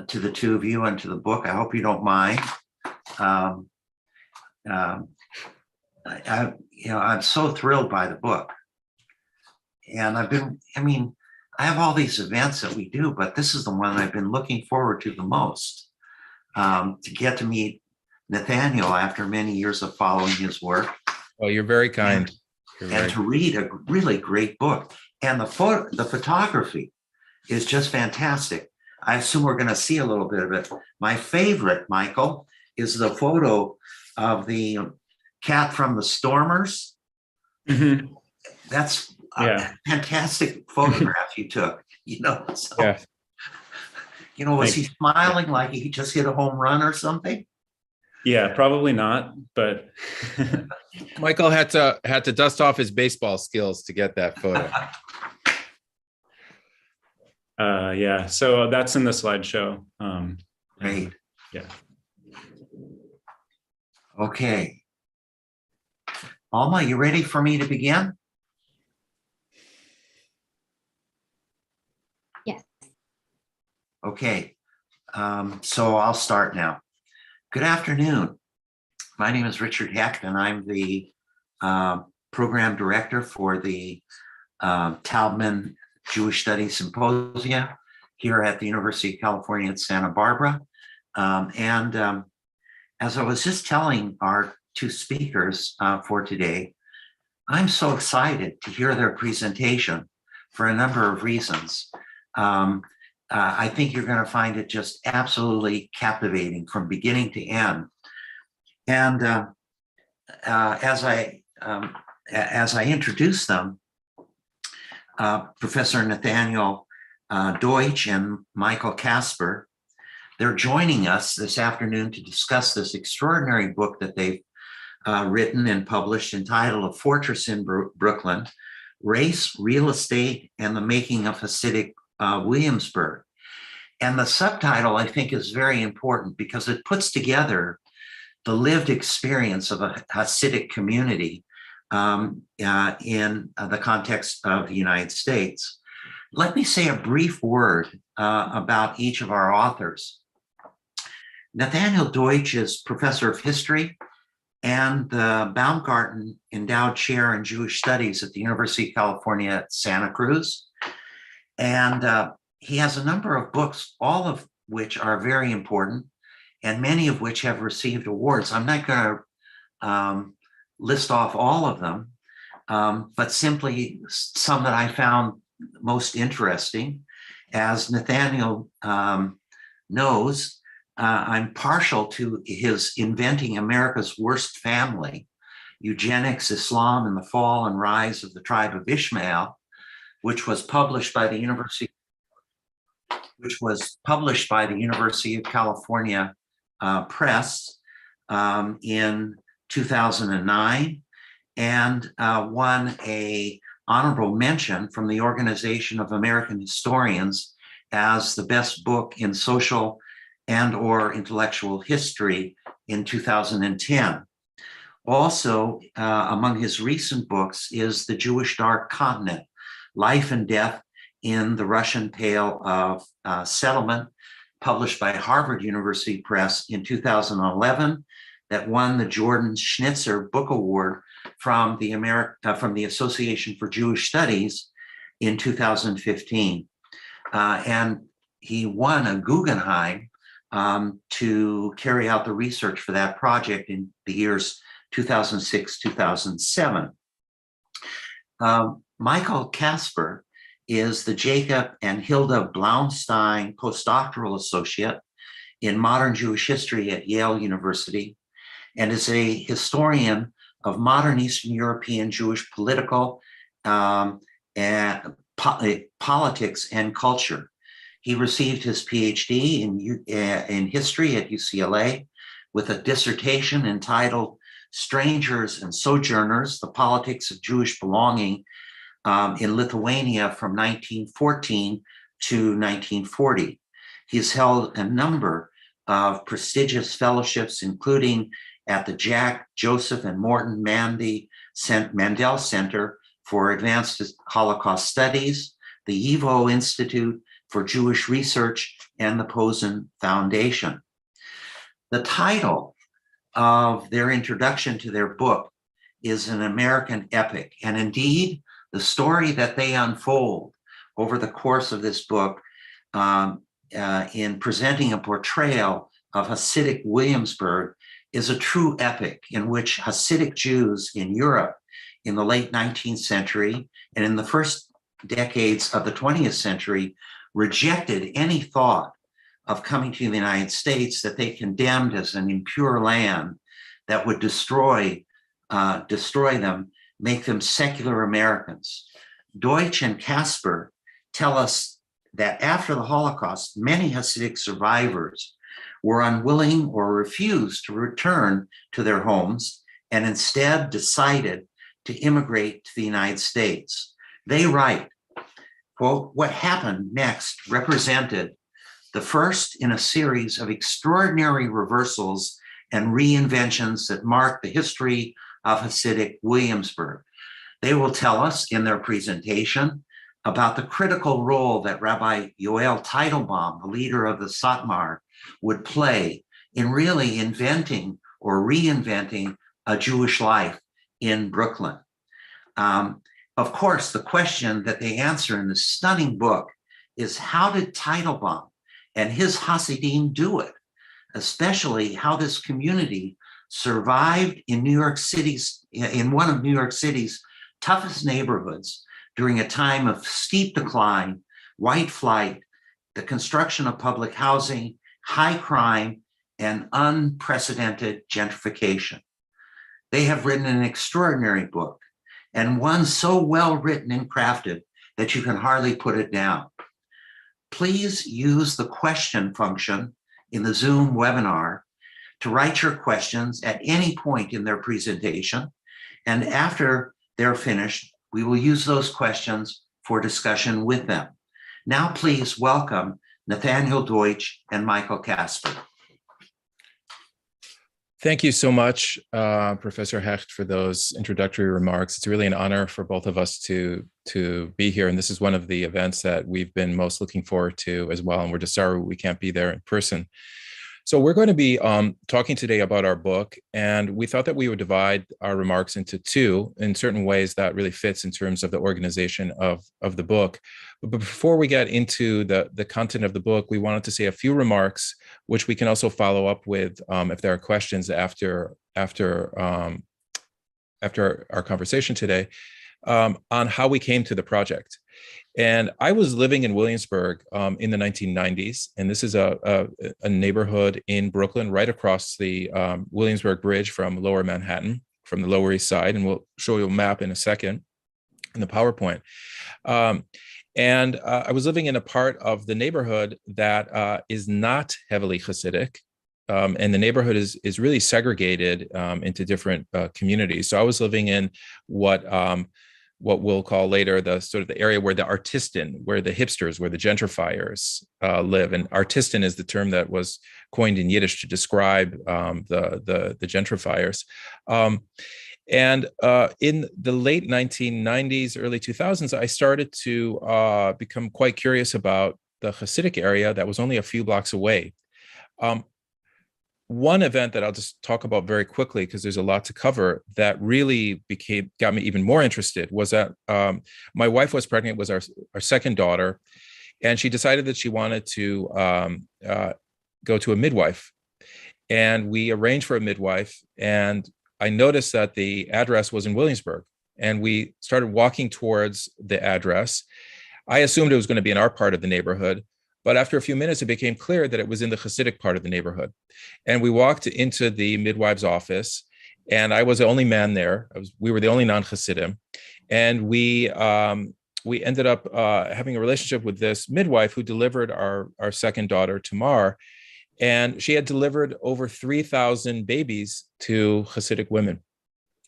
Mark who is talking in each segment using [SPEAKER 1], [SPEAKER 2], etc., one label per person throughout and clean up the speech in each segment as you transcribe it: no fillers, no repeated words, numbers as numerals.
[SPEAKER 1] to the two of you and to the book. I hope you don't mind. Um, um, I'm so thrilled by the book. And I have all these events that we do, but this is the one I've been looking forward to the most, to get to meet Nathaniel after many years of following his work.
[SPEAKER 2] Well, you're very kind.
[SPEAKER 1] And to read a really great book. And the photography is just fantastic. I assume we're going to see a little bit of it. My favorite, Michael, is the photo of the cat from the Stormers.
[SPEAKER 3] Mm-hmm.
[SPEAKER 1] That's a fantastic photograph you took, So,
[SPEAKER 2] Yeah.
[SPEAKER 1] Was he smiling like he just hit a home run or something?
[SPEAKER 3] Yeah, probably not, but
[SPEAKER 2] Michael had to dust off his baseball skills to get that photo.
[SPEAKER 3] yeah. So that's in the slideshow.
[SPEAKER 1] Great.
[SPEAKER 3] Yeah.
[SPEAKER 1] Okay. Alma, you ready for me to begin?
[SPEAKER 4] Yes.
[SPEAKER 1] Okay. So I'll start now. Good afternoon. My name is Richard Hecht, and I'm the program director for the Taubman Jewish Studies Symposia here at the University of California at Santa Barbara. As I was just telling our two speakers for today, I'm so excited to hear their presentation for a number of reasons. I think you're going to find it just absolutely captivating from beginning to end. And as I introduce them, Professor Nathaniel Deutsch and Michael Kasper, they're joining us this afternoon to discuss this extraordinary book that they've written and published entitled A Fortress in Brooklyn, Race, Real Estate, and the Making of Hasidic Williamsburg. And the subtitle, I think, is very important because it puts together the lived experience of a Hasidic community in the context of the United States. Let me say a brief word about each of our authors. Nathaniel Deutsch is professor of history and the Baumgarten Endowed Chair in Jewish Studies at the University of California at Santa Cruz. And he has a number of books, all of which are very important and many of which have received awards. I'm not going to list off all of them, but simply some that I found most interesting. As Nathaniel knows, I'm partial to his Inventing America's Worst Family, Eugenics, Islam, and the Fall and Rise of the Tribe of Ishmael, which was published by the University of California Press in 2009, and won an honorable mention from the Organization of American Historians as the best book in social and or intellectual history in 2010. Also, among his recent books is The Jewish Dark Continent, Life and Death in the Russian Pale of Settlement, published by Harvard University Press in 2011, that won the Jordan Schnitzer Book Award from the Association for Jewish Studies in 2015. And he won a Guggenheim to carry out the research for that project in the years 2006, 2007. Michael Kasper is the Jacob and Hilda Blaustein Postdoctoral Associate in Modern Jewish History at Yale University, and is a historian of modern Eastern European Jewish political and politics and culture. He received his PhD in history at UCLA with a dissertation entitled Strangers and Sojourners, The Politics of Jewish Belonging in Lithuania from 1914 to 1940. He's held a number of prestigious fellowships, including at the Jack, Joseph, and Morton Mandel Center for Advanced Holocaust Studies, the YIVO Institute for Jewish Research and the Posen Foundation. The title of their introduction to their book is An American Epic. And indeed, the story that they unfold over the course of this book in presenting a portrayal of Hasidic Williamsburg is a true epic in which Hasidic Jews in Europe in the late 19th century and in the first decades of the 20th century rejected any thought of coming to the United States, that they condemned as an impure land that would destroy them, make them secular Americans. Deutsch and Casper tell us that after the Holocaust, many Hasidic survivors were unwilling or refused to return to their homes and instead decided to immigrate to the United States. They write, quote, "What happened next represented the first in a series of extraordinary reversals and reinventions that mark the history of Hasidic Williamsburg." They will tell us in their presentation about the critical role that Rabbi Yoel Teitelbaum, the leader of the Satmar, would play in really inventing or reinventing a Jewish life in Brooklyn. Of course, the question that they answer in this stunning book is, how did Teitelbaum and his Hasidim do it? Especially how this community survived in one of New York City's toughest neighborhoods during a time of steep decline, white flight, the construction of public housing, high crime, and unprecedented gentrification. They have written an extraordinary book, and one so well written and crafted that you can hardly put it down. Please use the question function in the Zoom webinar to write your questions at any point in their presentation. And after they're finished, we will use those questions for discussion with them. Now, please welcome Nathaniel Deutsch and Michael Casper.
[SPEAKER 2] Thank you so much, Professor Hecht, for those introductory remarks. It's really an honor for both of us to be here. And this is one of the events that we've been most looking forward to as well. And we're just sorry we can't be there in person. So we're going to be talking today about our book, and we thought that we would divide our remarks into two in certain ways that really fits in terms of the organization of the book. But before we get into the content of the book, we wanted to say a few remarks, which we can also follow up with if there are questions after our conversation today, on how we came to the project. And I was living in Williamsburg in the 1990s, and this is a neighborhood in Brooklyn right across the Williamsburg Bridge from Lower Manhattan, from the Lower East Side, and we'll show you a map in a second in the PowerPoint. And I was living in a part of the neighborhood that is not heavily Hasidic, and the neighborhood is really segregated into different communities. So I was living in what we'll call later the sort of the area where the artistan, where the hipsters, where the gentrifiers live. And artistan is the term that was coined in Yiddish to describe the gentrifiers. And in the late 1990s, early 2000s, I started to become quite curious about the Hasidic area that was only a few blocks away. One event that I'll just talk about very quickly, because there's a lot to cover, that really got me even more interested was that my wife was pregnant with our second daughter, and she decided that she wanted to go to a midwife. And we arranged for a midwife, and I noticed that the address was in Williamsburg, and we started walking towards the address. I assumed it was going to be in our part of the neighborhood, but after a few minutes, it became clear that it was in the Hasidic part of the neighborhood. And we walked into the midwife's office, and I was the only man there. We were the only non-Hasidim. And we ended up having a relationship with this midwife who delivered our second daughter, Tamar. And she had delivered over 3,000 babies to Hasidic women,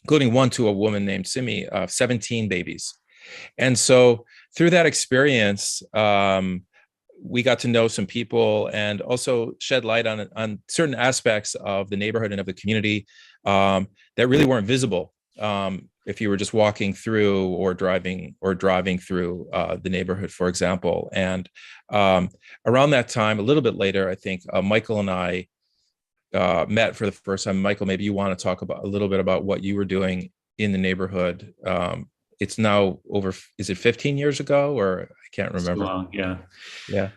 [SPEAKER 2] including one to a woman named Simi, 17 babies. And so through that experience, we got to know some people and also shed light on certain aspects of the neighborhood and of the community that really weren't visible if you were just walking through or driving through the neighborhood, for example. And around that time, a little bit later, I think Michael and I met for the first time. Michael, maybe you want to talk about a little bit about what you were doing in the neighborhood. It's now over, is it 15 years ago, or I can't remember.
[SPEAKER 3] So long, yeah.
[SPEAKER 2] Yeah.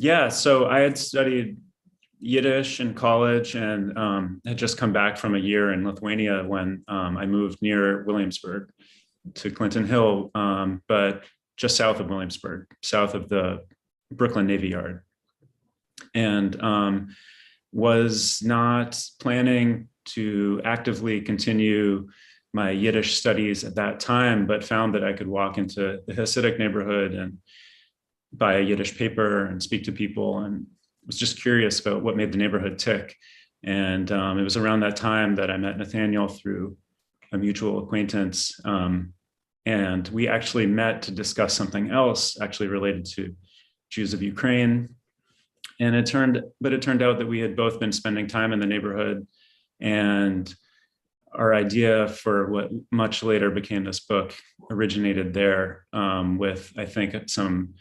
[SPEAKER 3] Yeah, so I had studied Yiddish in college and had just come back from a year in Lithuania when I moved near Williamsburg to Clinton Hill, but just south of Williamsburg, south of the Brooklyn Navy Yard. And was not planning to actively continue my Yiddish studies at that time, but found that I could walk into the Hasidic neighborhood and buy a Yiddish paper and speak to people, and was just curious about what made the neighborhood tick. And it was around that time that I met Nathaniel through a mutual acquaintance. And we actually met to discuss something else actually related to Jews of Ukraine. And it turned out that we had both been spending time in the neighborhood, and our idea for what much later became this book originated there, with, I think, some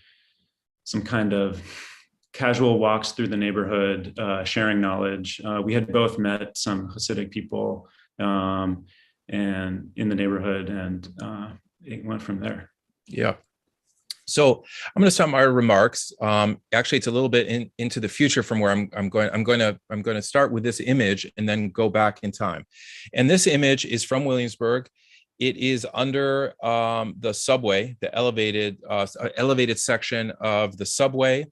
[SPEAKER 3] kind of casual walks through the neighborhood, sharing knowledge. We had both met some Hasidic people and in the neighborhood, and it went from there.
[SPEAKER 2] Yeah. So I'm going to start my remarks. Actually, it's a little bit into the future from where I'm going. I'm going to start with this image and then go back in time. And this image is from Williamsburg. It is under the subway, the elevated section of the subway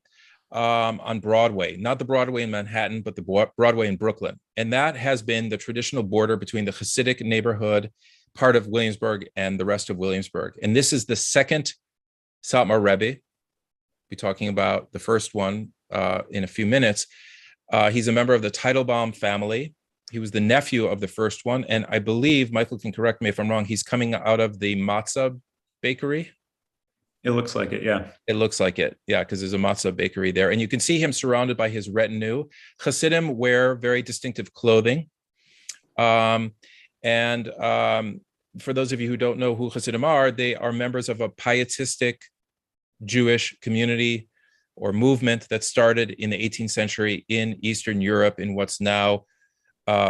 [SPEAKER 2] on Broadway, not the Broadway in Manhattan, but the Broadway in Brooklyn. And that has been the traditional border between the Hasidic neighborhood, part of Williamsburg, and the rest of Williamsburg. And this is the second Satmar Rebbe. Be talking about the first one in a few minutes. He's a member of the Teitelbaum family. He was the nephew of the first one. And I believe, Michael can correct me if I'm wrong, he's coming out of the matzah bakery.
[SPEAKER 3] It looks like it, yeah.
[SPEAKER 2] It looks like it, yeah, because there's a matzah bakery there. And you can see him surrounded by his retinue. Hasidim wear very distinctive clothing. For those of you who don't know who Hasidim are, they are members of a pietistic Jewish community or movement that started in the 18th century in Eastern Europe, in what's now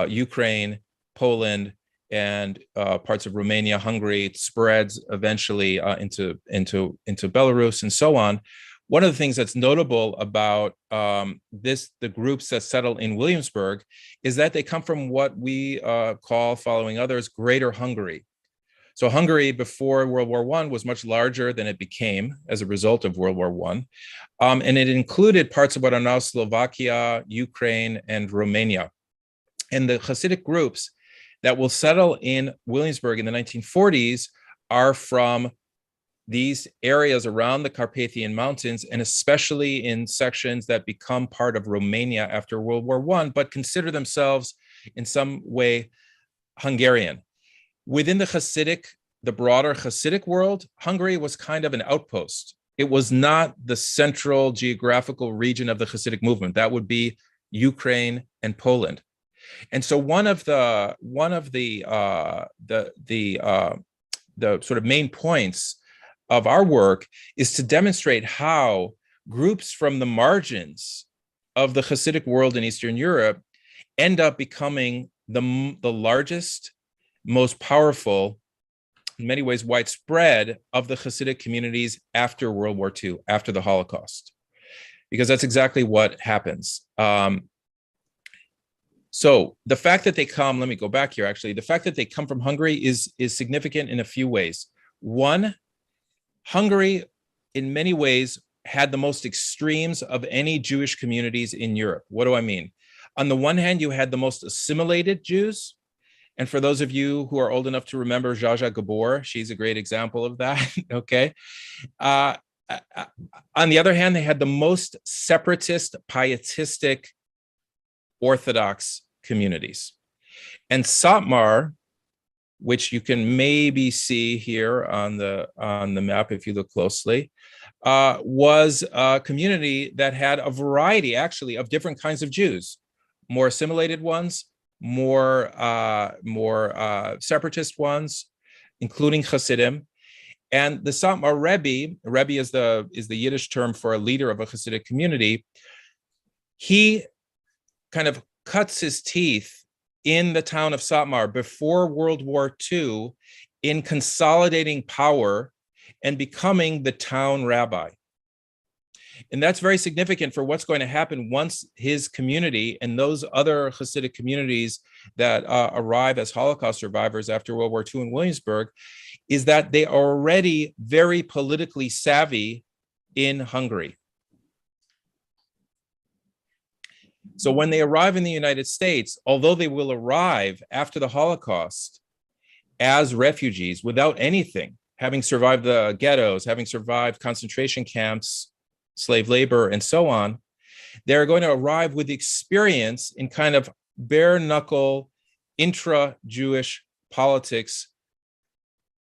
[SPEAKER 2] Ukraine, Poland, and parts of Romania, Hungary. It spreads eventually into Belarus and so on. One of the things that's notable about the groups that settle in Williamsburg is that they come from what we call, following others, Greater Hungary. So Hungary before World War I was much larger than it became as a result of World War I. And it included parts of what are now Slovakia, Ukraine, and Romania. And the Hasidic groups that will settle in Williamsburg in the 1940s are from these areas around the Carpathian Mountains, and especially in sections that become part of Romania after World War I, but consider themselves in some way Hungarian. Within the broader Hasidic world, Hungary was kind of an outpost. It was not the central geographical region of the Hasidic movement. That would be Ukraine and Poland. And so one of the sort of main points of our work is to demonstrate how groups from the margins of the Hasidic world in Eastern Europe end up becoming the largest, most powerful, in many ways widespread, of the Hasidic communities after World War II, after the Holocaust, because that's exactly what happens. So the fact that they come, let me go back here actually, the fact that they come from Hungary is significant in a few ways. One, Hungary in many ways had the most extremes of any Jewish communities in Europe. What do I mean? On the one hand, you had the most assimilated Jews. And for those of you who are old enough to remember Zsa Zsa Gabor, she's a great example of that, okay? On the other hand, they had the most separatist, pietistic, Orthodox communities. And Satmar, which you can maybe see here on the map if you look closely, was a community that had a variety, actually, of different kinds of Jews, more assimilated ones, more separatist ones, including Hasidim. And the Satmar Rebbe is the Yiddish term for a leader of a Hasidic community. He kind of cuts his teeth in the town of Satmar before World War II in consolidating power and becoming the town rabbi. And that's very significant for what's going to happen once his community and those other Hasidic communities that arrive as Holocaust survivors after World War II in Williamsburg, is that they are already very politically savvy in Hungary. So when they arrive in the United States, although they will arrive after the Holocaust as refugees without anything, having survived the ghettos, having survived concentration camps, slave labor, and so on, they're going to arrive with experience in kind of bare knuckle intra-Jewish politics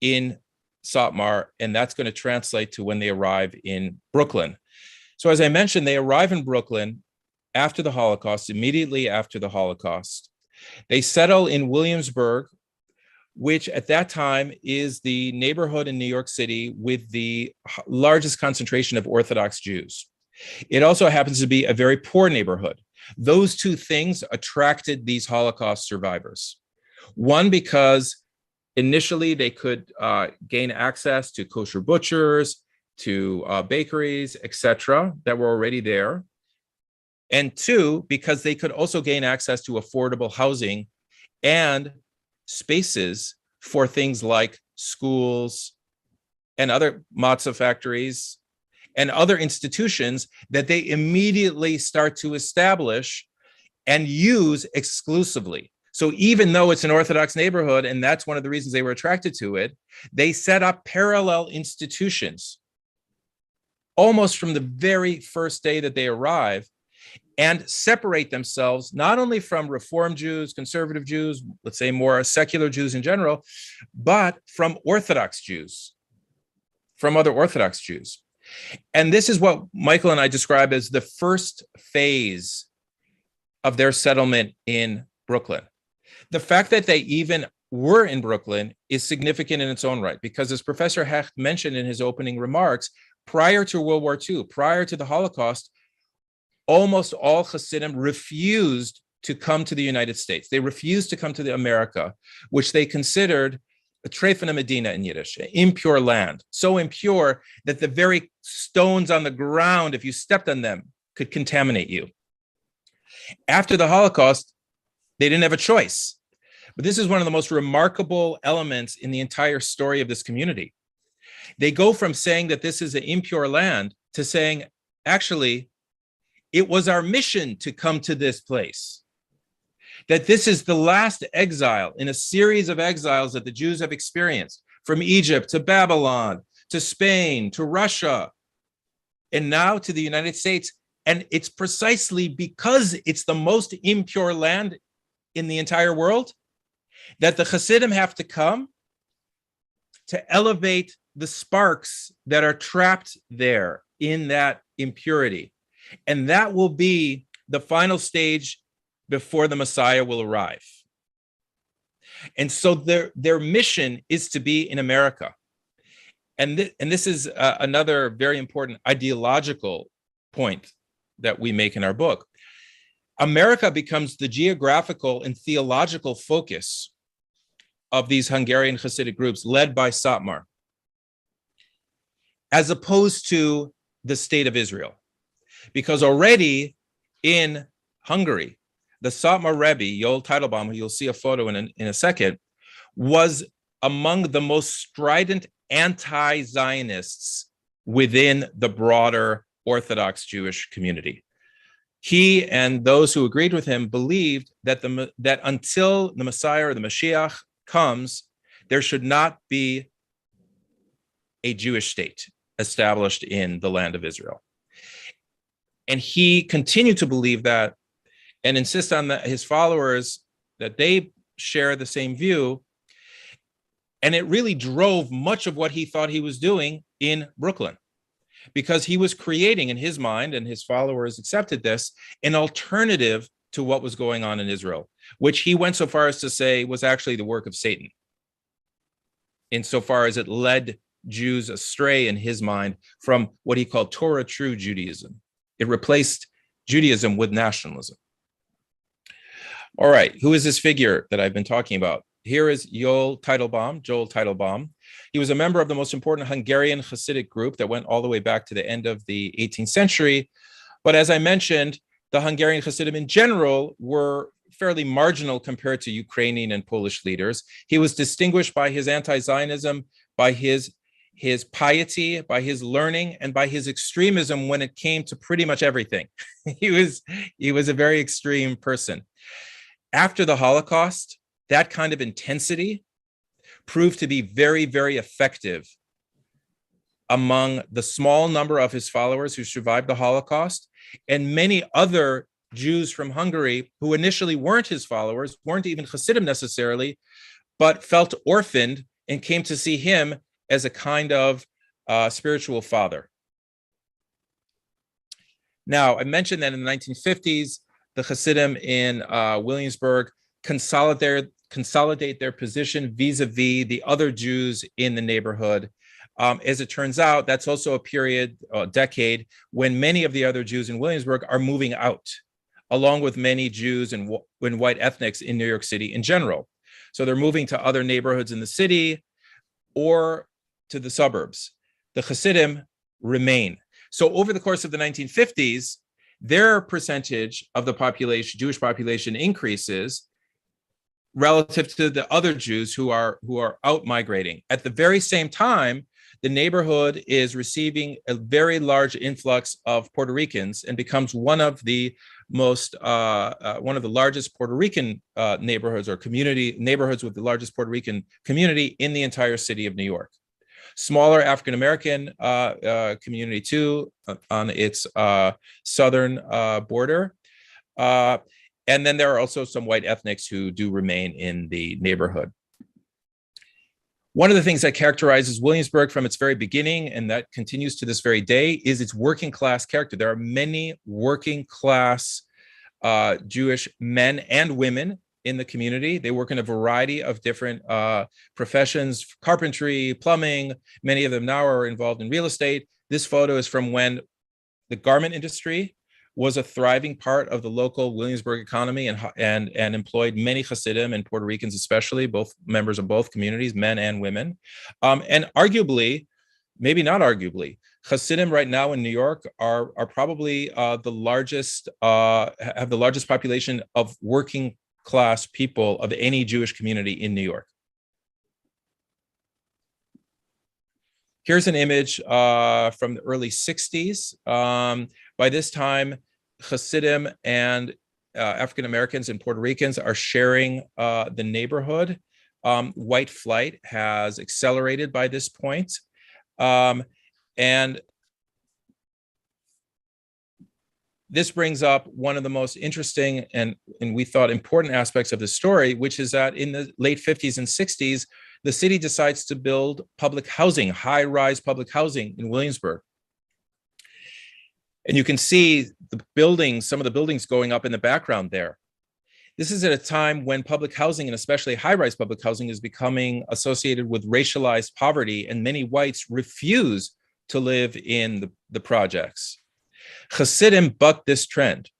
[SPEAKER 2] in Satmar, and that's going to translate to when they arrive in Brooklyn. So as I mentioned, they arrive in Brooklyn after the Holocaust, immediately after the Holocaust. They settle in Williamsburg, which at that time is the neighborhood in New York City with the largest concentration of Orthodox Jews. It also happens to be a very poor neighborhood. Those two things attracted these Holocaust survivors. One, because initially they could gain access to kosher butchers, to bakeries, etc., that were already there. And two, because they could also gain access to affordable housing and spaces for things like schools and other matzah factories and other institutions that they immediately start to establish and use exclusively. So even though it's an Orthodox neighborhood, and that's one of the reasons they were attracted to it, they set up parallel institutions almost from the very first day that they arrive, and separate themselves not only from Reform Jews, conservative Jews, let's say more secular Jews in general, but from Orthodox Jews, from other Orthodox Jews. And this is what Michael and I describe as the first phase of their settlement in Brooklyn. The fact that they even were in Brooklyn is significant in its own right, because as Professor Hecht mentioned in his opening remarks, prior to World War II, prior to the Holocaust, almost all Hasidim refused to come to the United States. They refused to come to America, which they considered a Trefena Medina in Yiddish, impure land, so impure that the very stones on the ground, if you stepped on them, could contaminate you. After the Holocaust, they didn't have a choice. But this is one of the most remarkable elements in the entire story of this community. They go from saying that this is an impure land to saying, actually, it was our mission to come to this place. That this is the last exile in a series of exiles that the Jews have experienced, from Egypt to Babylon, to Spain, to Russia, and now to the United States. And it's precisely because it's the most impure land in the entire world that the Hasidim have to come to elevate the sparks that are trapped there in that impurity. And that will be the final stage before the Messiah will arrive. And so their mission is to be in America. And this is another very important ideological point that we make in our book. America becomes the geographical and theological focus of these Hungarian Hasidic groups led by Satmar, as opposed to the state of Israel. Because already in Hungary, the Satmar Rebbe, Yoel Teitelbaum, who you'll see a photo in a second, was among the most strident anti-Zionists within the broader Orthodox Jewish community. He and those who agreed with him believed that that until the Messiah or the Mashiach comes, there should not be a Jewish state established in the land of Israel. And he continued to believe that and insist on his followers that they share the same view. And it really drove much of what he thought he was doing in Brooklyn, because he was creating in his mind, and his followers accepted this, an alternative to what was going on in Israel, which he went so far as to say was actually the work of Satan, insofar as it led Jews astray in his mind from what he called Torah true Judaism. It replaced Judaism with nationalism. All right, who is this figure that I've been talking about? Here is Joel Teitelbaum. He was a member of the most important Hungarian Hasidic group that went all the way back to the end of the 18th century. But as I mentioned, the Hungarian Hasidim in general were fairly marginal compared to Ukrainian and Polish leaders. He was distinguished by his anti-Zionism, by his piety, by his learning, and by his extremism when it came to pretty much everything. He was a very extreme person. After the Holocaust, that kind of intensity proved to be very, very effective among the small number of his followers who survived the Holocaust, and many other Jews from Hungary who initially weren't his followers, weren't even Hasidim necessarily, but felt orphaned and came to see him as a kind of spiritual father. Now, I mentioned that in the 1950s, the Hasidim in Williamsburg consolidate their position vis-a-vis the other Jews in the neighborhood. As it turns out, that's also a decade, when many of the other Jews in Williamsburg are moving out, along with many Jews and white ethnics in New York City in general. So they're moving to other neighborhoods in the city or to the suburbs. The Hasidim remain. So over the course of the 1950s, their percentage of the population, Jewish population, increases relative to the other Jews who are out migrating. At the very same time, the neighborhood is receiving a very large influx of Puerto Ricans and becomes one of the largest Puerto Rican neighborhoods or neighborhoods with the largest Puerto Rican community in the entire city of New York. Smaller African-American community too on its southern border. And then there are also some white ethnics who do remain in the neighborhood. One of the things that characterizes Williamsburg from its very beginning, and that continues to this very day, is its working class character. There are many working class Jewish men and women in the community. They work in a variety of different professions, carpentry, plumbing. Many of them now are involved in real estate. This photo is from when the garment industry was a thriving part of the local Williamsburg economy and employed many Hasidim and Puerto Ricans, especially, both members of both communities, men and women. And arguably, maybe not arguably, Hasidim right now in New York are probably have the largest population of working class people of any Jewish community in New York. Here's an image from the early 60s. By this time, Hasidim and African Americans and Puerto Ricans are sharing the neighborhood. White flight has accelerated by this point. And this brings up one of the most interesting and we thought important aspects of the story, which is that in the late 50s and 60s, the city decides to build public housing, high-rise public housing in Williamsburg. And you can see the buildings, some of the buildings going up in the background there. This is at a time when public housing, and especially high-rise public housing, is becoming associated with racialized poverty, and many whites refuse to live in the projects. Hasidim bucked this trend.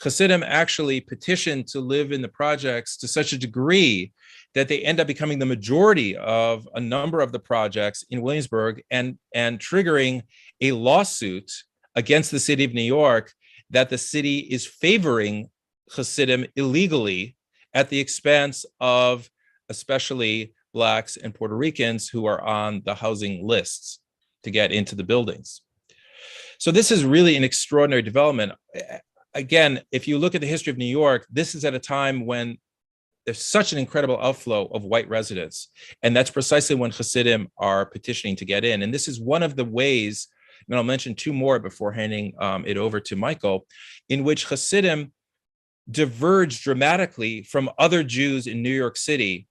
[SPEAKER 2] Hasidim actually petitioned to live in the projects to such a degree that they end up becoming the majority of a number of the projects in Williamsburg and triggering a lawsuit against the city of New York that the city is favoring Hasidim illegally at the expense of especially Blacks and Puerto Ricans who are on the housing lists to get into the buildings. So this is really an extraordinary development. Again, if you look at the history of New York, this is at a time when there's such an incredible outflow of white residents. And that's precisely when Hasidim are petitioning to get in. And this is one of the ways, and I'll mention two more before handing it over to Michael, in which Hasidim diverged dramatically from other Jews in New York City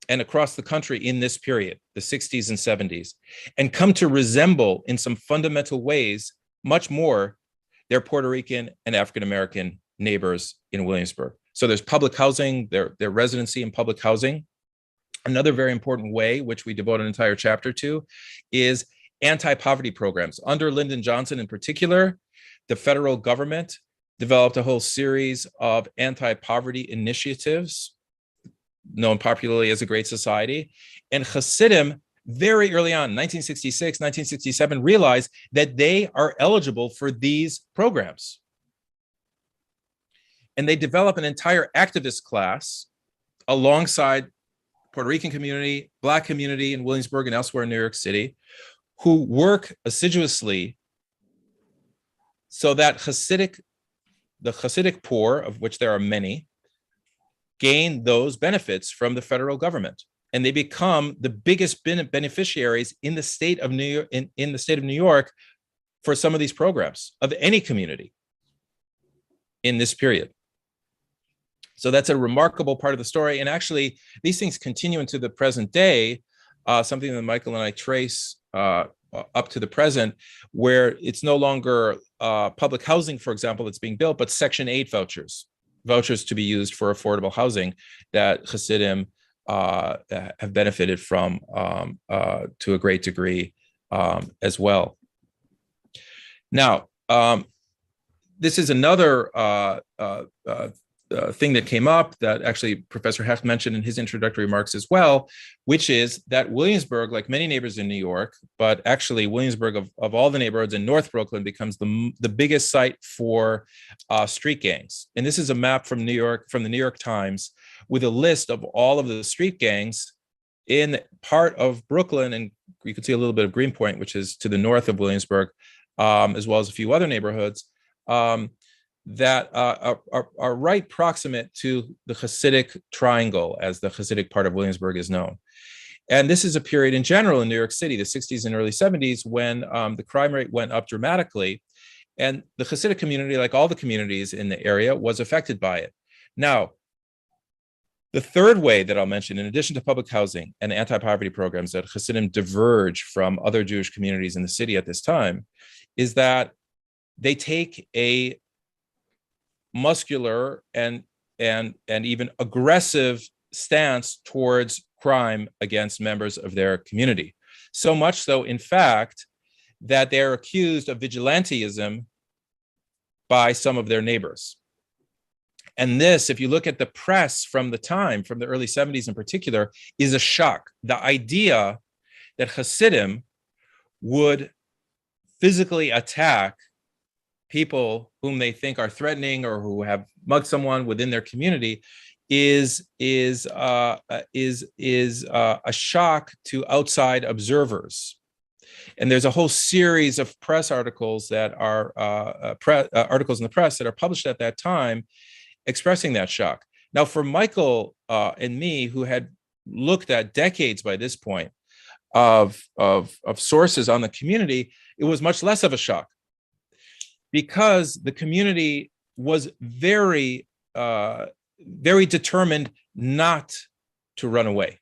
[SPEAKER 2] and across the country in this period, the 60s and 70s, and come to resemble in some fundamental ways much more their Puerto Rican and African-American neighbors in Williamsburg. So there's public housing, their residency in public housing. Another very important way, which we devote an entire chapter to, is anti-poverty programs. Under Lyndon Johnson in particular, the federal government developed a whole series of anti-poverty initiatives, known popularly as the Great Society. And Hasidim, very early on, 1966, 1967, realized that they are eligible for these programs. And they develop an entire activist class alongside Puerto Rican community, Black community in Williamsburg and elsewhere in New York City, who work assiduously so that the Hasidic poor, of which there are many, gain those benefits from the federal government. And they become the biggest beneficiaries in the state of New York, in the state of New York, for some of these programs of any community in this period. So that's a remarkable part of the story. And actually, these things continue into the present day, something that Michael and I trace up to the present, where it's no longer public housing, for example, that's being built, but Section 8 vouchers to be used for affordable housing that Hasidim have benefited from to a great degree as well. Now, this is another thing that came up that actually Professor Heft mentioned in his introductory remarks as well, which is that Williamsburg, like many neighbors in New York, but actually Williamsburg of all the neighborhoods in North Brooklyn, becomes the biggest site for street gangs. And this is a map from New York, from the New York Times, with a list of all of the street gangs in part of Brooklyn, and you can see a little bit of Greenpoint, which is to the north of Williamsburg, as well as a few other neighborhoods, that are right proximate to the Hasidic triangle, as the Hasidic part of Williamsburg is known. And this is a period in general in New York City, the 60s and early 70s, when the crime rate went up dramatically. And the Hasidic community, like all the communities in the area, was affected by it. Now, the third way that I'll mention, in addition to public housing and anti-poverty programs that Hasidim diverge from other Jewish communities in the city at this time, is that they take a muscular and even aggressive stance towards crime against members of their community. So much so, in fact, that they're accused of vigilantism by some of their neighbors. And this, if you look at the press from the time, from the early 70s in particular, is a shock. The idea that Hasidim would physically attack people whom they think are threatening or who have mugged someone within their community is a shock to outside observers. And there's a whole series of press articles that are articles in the press that are published at that time expressing that shock. Now, for Michael and me, who had looked at decades by this point of sources on the community, it was much less of a shock, because the community was very, very determined not to run away,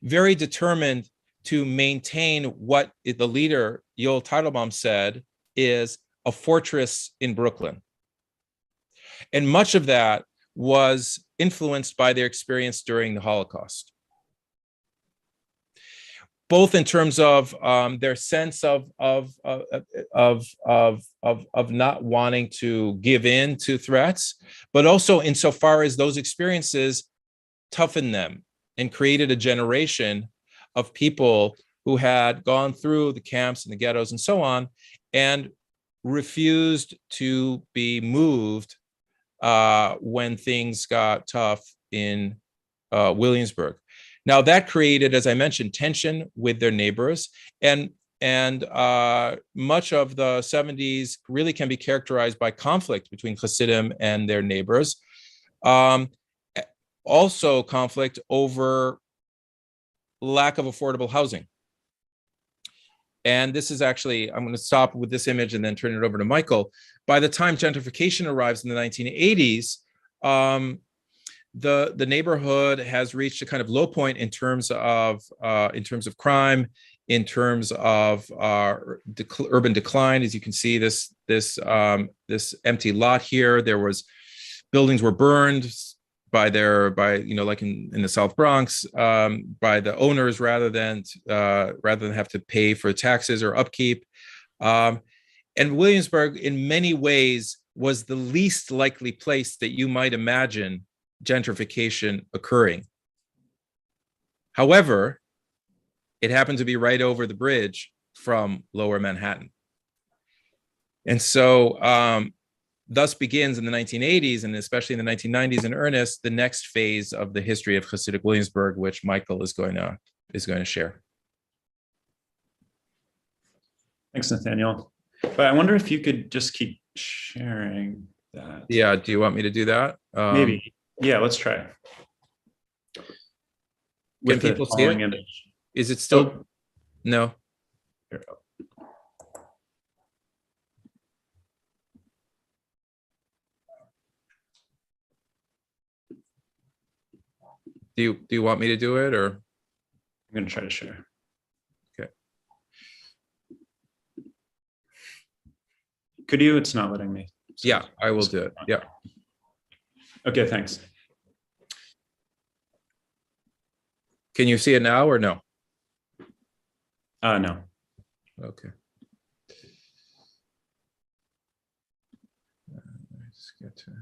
[SPEAKER 2] very determined to maintain what the leader, Yoel Teitelbaum, said is a fortress in Brooklyn. And much of that was influenced by their experience during the Holocaust, both in terms of their sense of not wanting to give in to threats, but also insofar as those experiences toughened them and created a generation of people who had gone through the camps and the ghettos and so on, and refused to be moved when things got tough in Williamsburg. Now, that created, as I mentioned, tension with their neighbors, and much of the 70s really can be characterized by conflict between Hasidim and their neighbors. Also conflict over lack of affordable housing. And this is actually, I'm going to stop with this image and then turn it over to Michael. By the time gentrification arrives in the 1980s, the neighborhood has reached a kind of low point in terms of crime, in terms of urban decline. As you can see, this empty lot here, buildings were burned by like in the South Bronx, by the owners rather than have to pay for taxes or upkeep. And Williamsburg, in many ways, was the least likely place that you might imagine gentrification occurring. However, it happened to be right over the bridge from Lower Manhattan. And so thus begins in the 1980s, and especially in the 1990s in earnest, the next phase of the history of Hasidic Williamsburg, which Michael is going to share.
[SPEAKER 3] Thanks, Nathaniel. But I wonder if you could just keep sharing that.
[SPEAKER 2] Yeah, do you want me to do that?
[SPEAKER 3] Maybe. Yeah, let's try.
[SPEAKER 2] Can people see it?
[SPEAKER 3] Image.
[SPEAKER 2] Is it still? No.
[SPEAKER 3] Here.
[SPEAKER 2] Do you want me to do it, or?
[SPEAKER 3] I'm going to try to share.
[SPEAKER 2] Okay.
[SPEAKER 3] Could you? It's not letting me. So
[SPEAKER 2] yeah, I will do it. Yeah.
[SPEAKER 3] Okay, thanks.
[SPEAKER 2] Can you see it now or no?
[SPEAKER 3] No.
[SPEAKER 2] Okay. Let's get to it.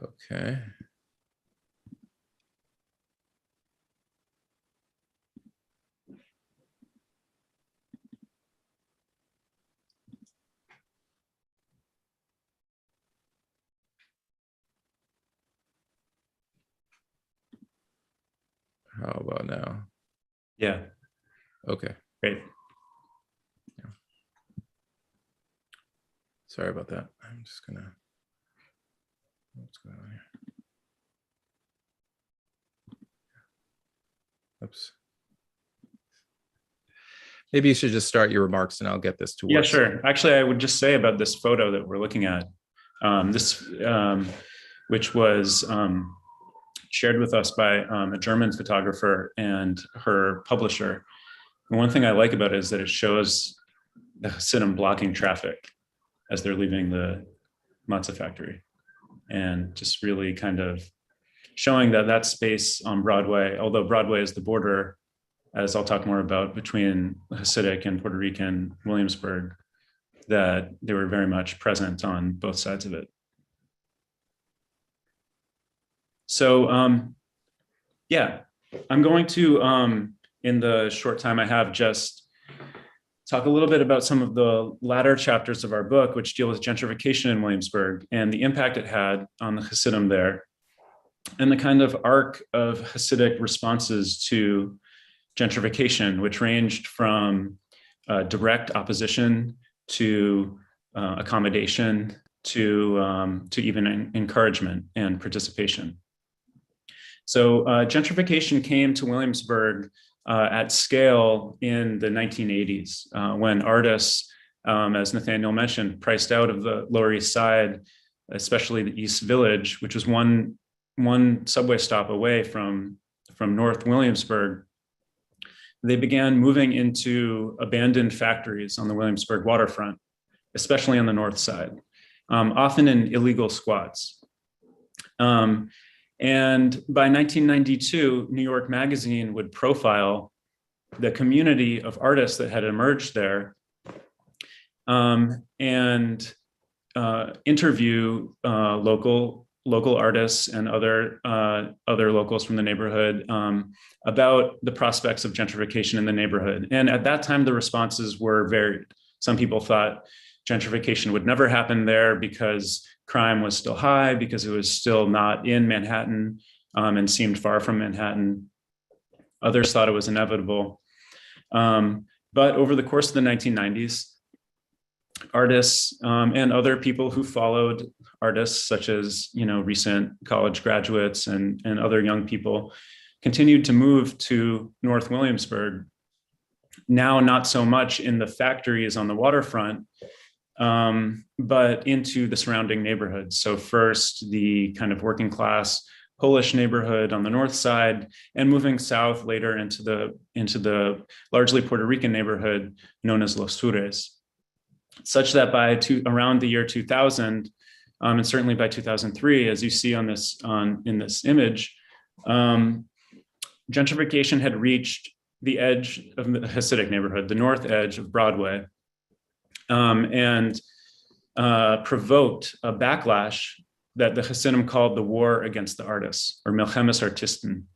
[SPEAKER 2] Okay. How about now?
[SPEAKER 3] Yeah.
[SPEAKER 2] Okay.
[SPEAKER 3] Great.
[SPEAKER 2] Yeah. Sorry about that. I'm just gonna. What's going on here? Oops. Maybe you should just start your remarks and I'll get this to work.
[SPEAKER 3] Yeah, sure. Actually, I would just say about this photo that we're looking at, which was shared with us by a German photographer and her publisher. And one thing I like about it is that it shows the Hasidim blocking traffic as they're leaving the matzah factory, and just really kind of showing that space on Broadway, although Broadway is the border, as I'll talk more about, between Hasidic and Puerto Rican Williamsburg, that they were very much present on both sides of it. So yeah, I'm going to, in the short time I have, just talk a little bit about some of the latter chapters of our book, which deal with gentrification in Williamsburg and the impact it had on the Hasidim there, and the kind of arc of Hasidic responses to gentrification, which ranged from direct opposition to accommodation to even encouragement and participation. So gentrification came to Williamsburg at scale in the 1980s, when artists, as Nathaniel mentioned, priced out of the Lower East Side, especially the East Village, which was one subway stop away from North Williamsburg. They began moving into abandoned factories on the Williamsburg waterfront, especially on the north side, often in illegal squats. And by 1992, New York Magazine would profile the community of artists that had emerged there, and interview local artists and other locals from the neighborhood about the prospects of gentrification in the neighborhood. And at that time, the responses were varied. Some people thought gentrification would never happen there because crime was still high, because it was still not in Manhattan and seemed far from Manhattan. Others thought it was inevitable. But over the course of the 1990s, artists and other people who followed artists, such as recent college graduates and other young people, continued to move to North Williamsburg, now not so much in the factories on the waterfront, but into the surrounding neighborhoods. So first, the kind of working class Polish neighborhood on the north side, and moving south later into the largely Puerto Rican neighborhood known as Los Sures, such that by around the year 2000, and certainly by 2003, as you see in this image, gentrification had reached the edge of the Hasidic neighborhood, the north edge of Broadway, and provoked a backlash that the Hasidim called the war against the artists, or Milchemes Artisten.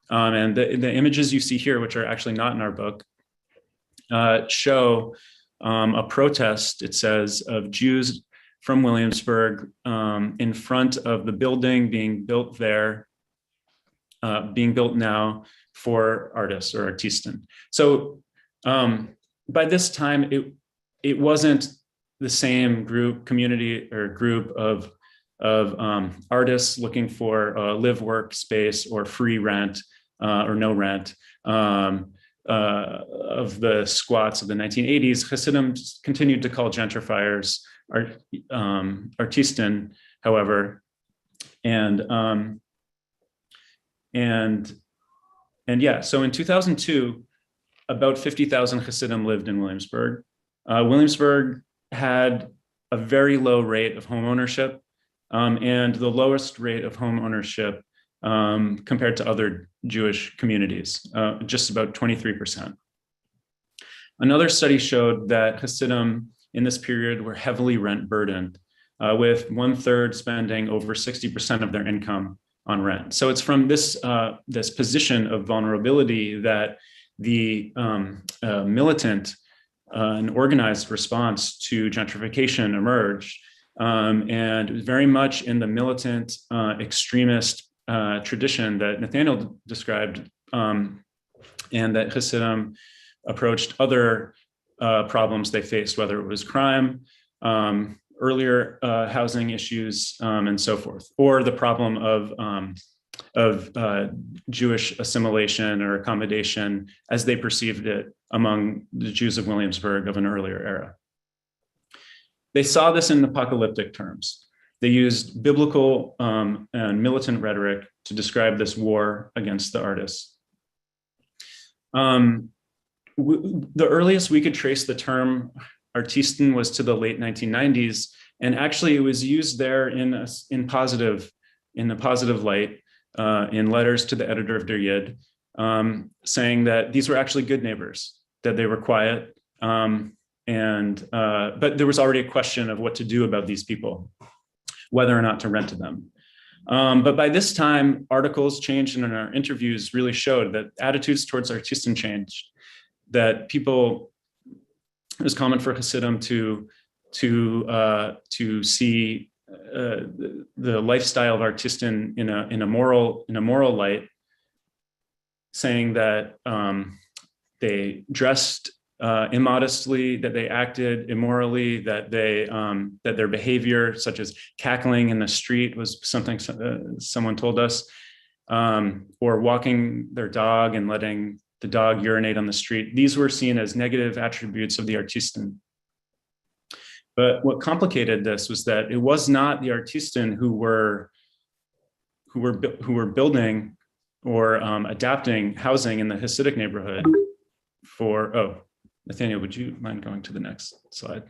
[SPEAKER 3] And the images you see here, which are actually not in our book, show a protest, it says, of Jews from Williamsburg in front of the building being built there, being built now for artists or Artisten. So by this time, it wasn't the same community or group of artists looking for a live work space or free rent or no rent of the squats of the 1980s. Hasidim continued to call gentrifiers Artisten, however, and yeah. So in 2002, about 50,000 Hasidim lived in Williamsburg. Williamsburg had a very low rate of home ownership, and the lowest rate of home ownership compared to other Jewish communities, just about 23%. Another study showed that Hasidim in this period were heavily rent burdened, with 1/3 spending over 60% of their income on rent. So it's from this position of vulnerability that the militant and organized response to gentrification emerged. And it was very much in the militant extremist tradition that Nathaniel described, and that Hasidim approached other problems they faced, whether it was crime, earlier housing issues, and so forth, or the problem of Jewish assimilation or accommodation as they perceived it among the Jews of Williamsburg of an earlier era. They saw this in apocalyptic terms. They used biblical and militant rhetoric to describe this war against the artists. The earliest we could trace the term Artisten was to the late 1990s, and actually it was used there in a positive light in letters to the editor of Der Yid, saying that these were actually good neighbors, that they were quiet, but there was already a question of what to do about these people, whether or not to rent to them. But by this time, articles changed, and in our interviews really showed that attitudes towards Artisten changed, that people, it was common for Hasidim to see the lifestyle of Artisten in a moral light, saying that they dressed immodestly, that they acted immorally, that their behavior, such as cackling in the street, was something someone told us, or walking their dog and letting the dog urinate on the street. These were seen as negative attributes of the Artisten. But what complicated this was that it was not the Artisten who were building or adapting housing in the Hasidic neighborhood Nathaniel, would you mind going to the next slide?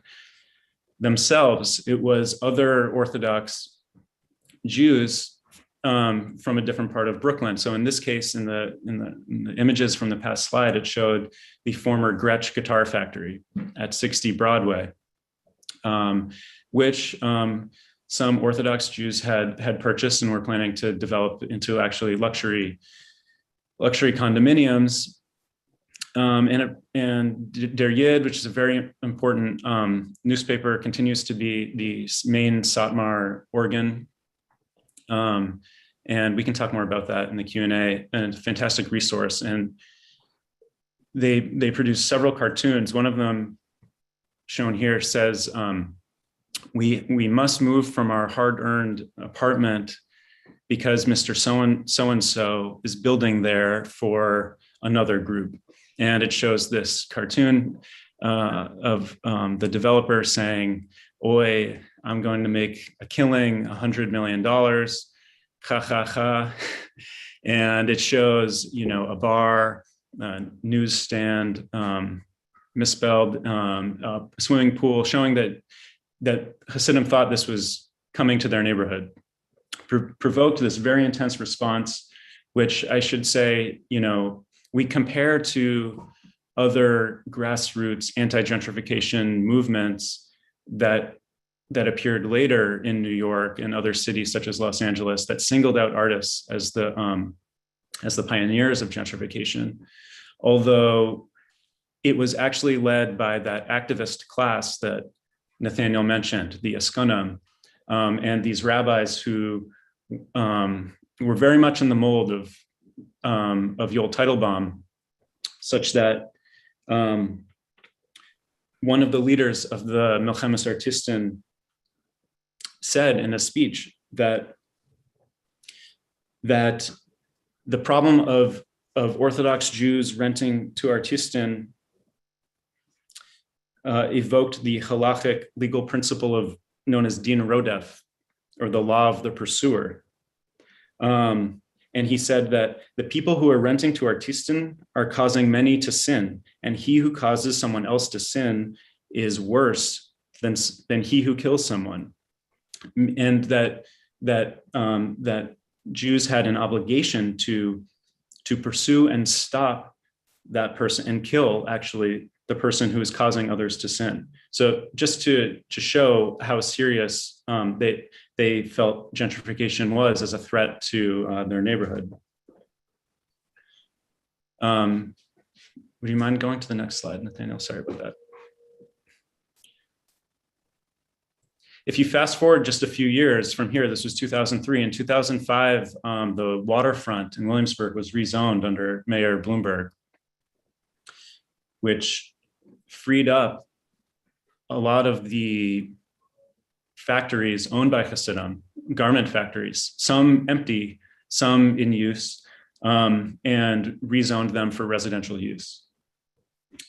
[SPEAKER 3] Themselves, it was other Orthodox Jews from a different part of Brooklyn. So in this case, in the images from the past slide, it showed the former Gretsch Guitar Factory at 60 Broadway, which some Orthodox Jews had purchased and were planning to develop into actually luxury condominiums. And Der Yid, which is a very important newspaper, continues to be the main Satmar organ. And we can talk more about that in the Q&A, and a fantastic resource. And they produced several cartoons. One of them, shown here, says, we must move from our hard-earned apartment because Mr. So-and-so is building there for another group. And it shows this cartoon of the developer saying, "Oi, I'm going to make a killing, $100 million. ha ha ha. And it shows, a bar, newsstand, misspelled, swimming pool, showing that Hasidim thought this was coming to their neighborhood. Provoked this very intense response, which I should say, we compare to other grassroots anti-gentrification movements that appeared later in New York and other cities such as Los Angeles that singled out artists as the pioneers of gentrification. Although it was actually led by that activist class that Nathaniel mentioned, the Eskunim, and these rabbis who were very much in the mold of Yoel Teitelbaum, such that one of the leaders of the Milchemes Artisten said in a speech that the problem of Orthodox Jews renting to Artisten evoked the halachic legal principle known as din rodef, or the law of the pursuer. And he said that the people who are renting to Artisten are causing many to sin, and he who causes someone else to sin is worse than he who kills someone. And that Jews had an obligation to pursue and stop that person and kill actually the person who is causing others to sin. So just to show how serious they felt gentrification was as a threat to their neighborhood. Would you mind going to the next slide, Nathaniel? Sorry about that. If you fast forward just a few years from here, this was 2003. In 2005, the waterfront in Williamsburg was rezoned under Mayor Bloomberg, which freed up a lot of the factories owned by Hasidim, garment factories, some empty, some in use, and rezoned them for residential use.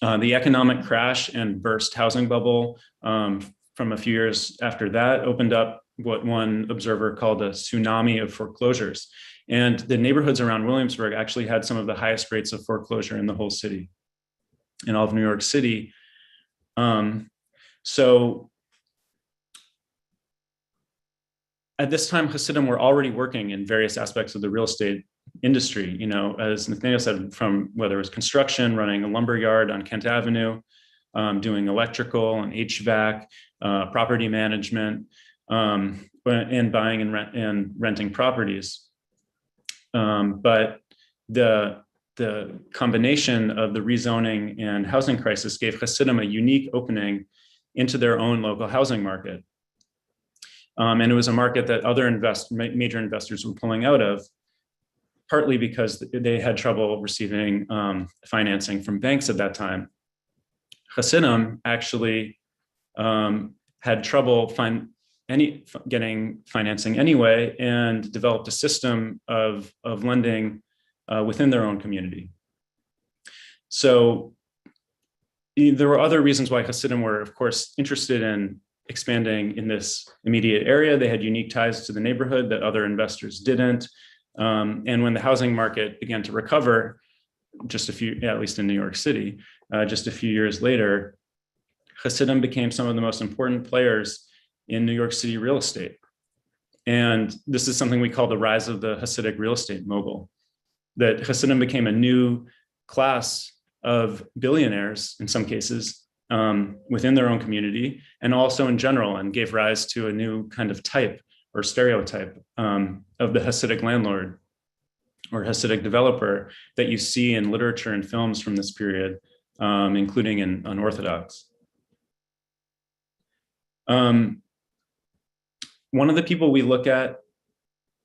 [SPEAKER 3] The economic crash and burst housing bubble from a few years after that opened up what one observer called a tsunami of foreclosures. And the neighborhoods around Williamsburg actually had some of the highest rates of foreclosure in the whole city, in all of New York City. So at this time, Hasidim were already working in various aspects of the real estate industry, as Nathaniel said, from whether it was construction, running a lumber yard on Kent Avenue, doing electrical and HVAC, property management, and buying and renting properties. But the combination of the rezoning and housing crisis gave Hasidim a unique opening into their own local housing market. And it was a market that other major investors were pulling out of, partly because they had trouble receiving financing from banks at that time. Hasidim actually had trouble getting financing anyway, and developed a system of lending within their own community. So there were other reasons why Hasidim were, of course, interested in expanding in this immediate area. They had unique ties to the neighborhood that other investors didn't. And when the housing market began to recover, at least in New York City, just a few years later, Hasidim became some of the most important players in New York City real estate. And this is something we call the rise of the Hasidic real estate mogul, that Hasidim became a new class of billionaires in some cases within their own community and also in general, and gave rise to a new kind of type or stereotype of the Hasidic landlord or Hasidic developer that you see in literature and films from this period, including in Unorthodox. One of the people we look at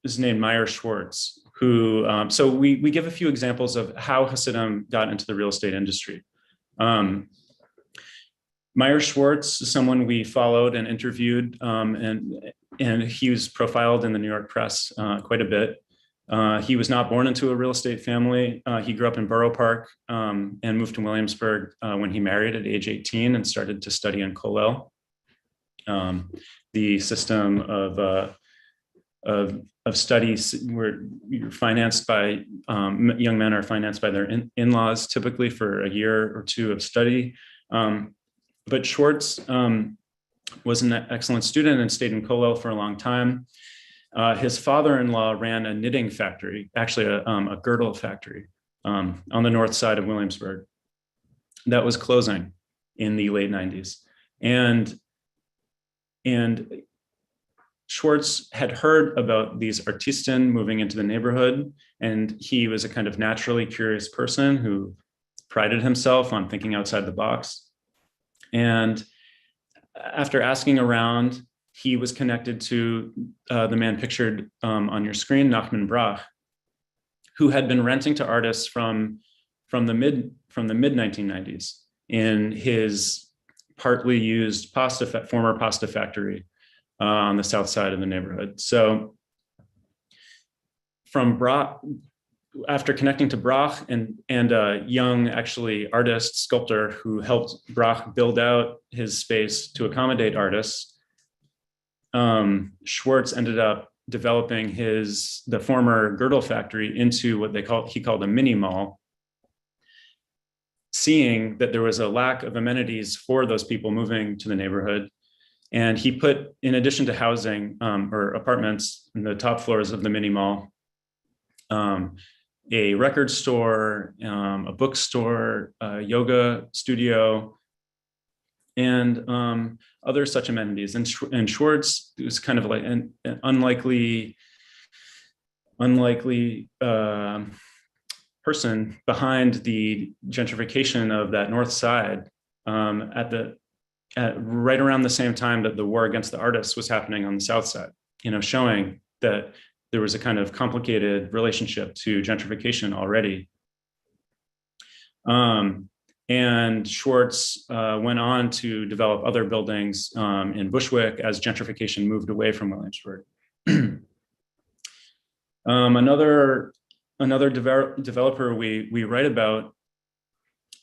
[SPEAKER 3] is named Meyer Schwartz, who, so we give a few examples of how Hasidim got into the real estate industry. Meyer Schwartz is someone we followed and interviewed, and he was profiled in the New York press quite a bit. He was not born into a real estate family. He grew up in Borough Park and moved to Williamsburg when he married at age 18 and started to study in Kollel, the system of of studies where you're financed by young men are financed by their in-laws, typically for a year or two of study. But Schwartz was an excellent student and stayed in Kollel for a long time. His father-in-law ran a knitting factory, actually a girdle factory on the north side of Williamsburg that was closing in the late 90s. And Schwartz had heard about these artisten moving into the neighborhood, and he was a kind of naturally curious person who prided himself on thinking outside the box. And after asking around, he was connected to the man pictured on your screen, Nachman Brach, who had been renting to artists from the mid 1990s in his partly used former pasta factory on the south side of the neighborhood. So from Brach, after connecting to Brach and a young, actually, artist, sculptor who helped Brach build out his space to accommodate artists, Schwartz ended up developing the former girdle factory into what he called a mini mall, seeing that there was a lack of amenities for those people moving to the neighborhood. And he put, in addition to housing or apartments in the top floors of the mini mall, a record store, a bookstore, a yoga studio, and other such amenities. And Schwartz was kind of like an unlikely person behind the gentrification of that north side right around the same time that the war against the artists was happening on the south side, showing that there was a kind of complicated relationship to gentrification already. And Schwartz went on to develop other buildings in Bushwick as gentrification moved away from Williamsburg. Another developer we write about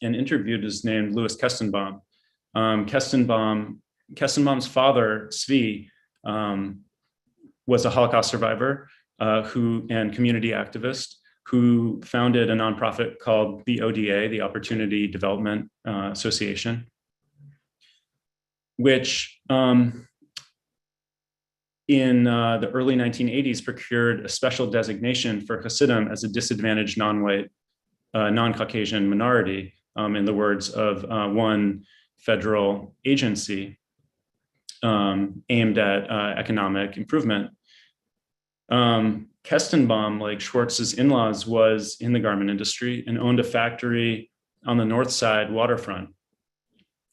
[SPEAKER 3] and interviewed is named Louis Kestenbaum. Kestenbaum's father, Zvi, was a Holocaust survivor and community activist who founded a nonprofit called the ODA, the Opportunity Development Association, which in the early 1980s procured a special designation for Hasidim as a disadvantaged non-white, non-Caucasian minority, in the words of one federal agency aimed at economic improvement. Kestenbaum, like Schwartz's in-laws, was in the garment industry and owned a factory on the north side waterfront,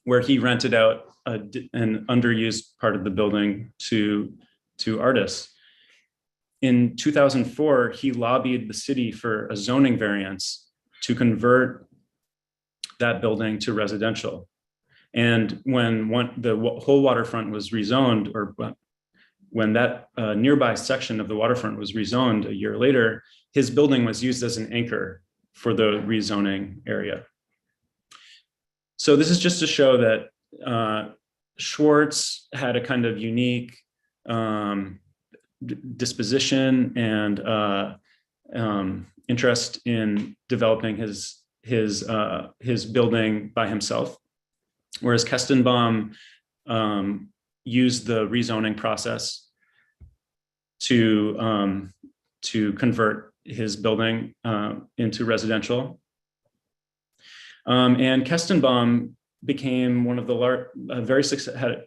[SPEAKER 3] where he rented out an underused part of the building to artists. In 2004, he lobbied the city for a zoning variance to convert that building to residential. And when the whole waterfront was rezoned, or when that nearby section of the waterfront was rezoned a year later, his building was used as an anchor for the rezoning area. So this is just to show that Schwartz had a kind of unique disposition and interest in developing his building by himself, whereas Kestenbaum used the rezoning process to convert his building into residential. And Kestenbaum became one of the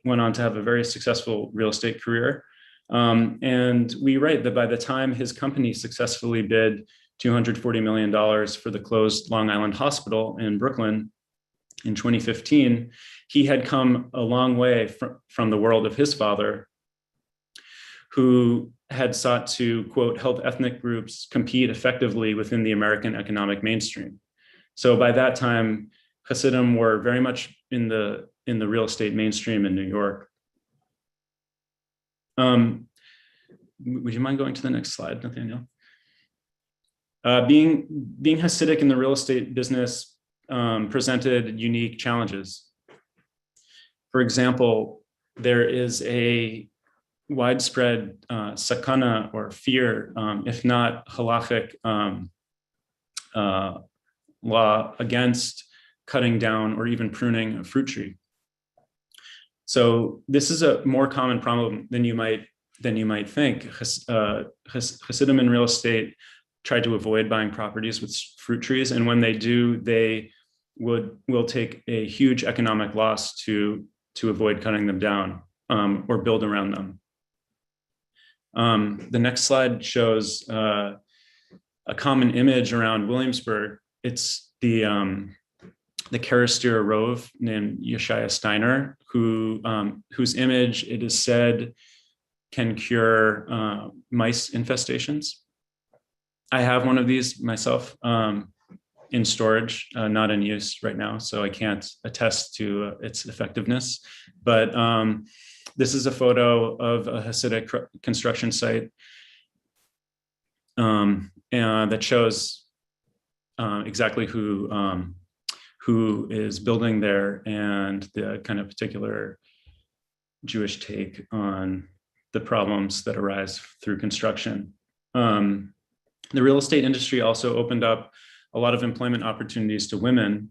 [SPEAKER 3] went on to have a very successful real estate career. And we write that by the time his company successfully bid $240 million for the closed Long Island Hospital in Brooklyn in 2015, he had come a long way from the world of his father, who had sought to, quote, help ethnic groups compete effectively within the American economic mainstream. So by that time, Hasidim were very much in the real estate mainstream in New York. Would you mind going to the next slide, Nathaniel? Being Hasidic in the real estate business presented unique challenges. For example, there is a widespread sakana or fear, if not halachic law against cutting down or even pruning a fruit tree. So this is a more common problem than you might think. Hasidim in real estate try to avoid buying properties with fruit trees, and when they do, they will take a huge economic loss to avoid cutting them down or build around them. The next slide shows a common image around Williamsburg. It's the Karastir Rove named Yeshaya Steiner, whose image, it is said, can cure mice infestations. I have one of these myself in storage, not in use right now, so I can't attest to its effectiveness. But this is a photo of a Hasidic construction site and that shows exactly who is building there and the kind of particular Jewish take on the problems that arise through construction. The real estate industry also opened up a lot of employment opportunities to women.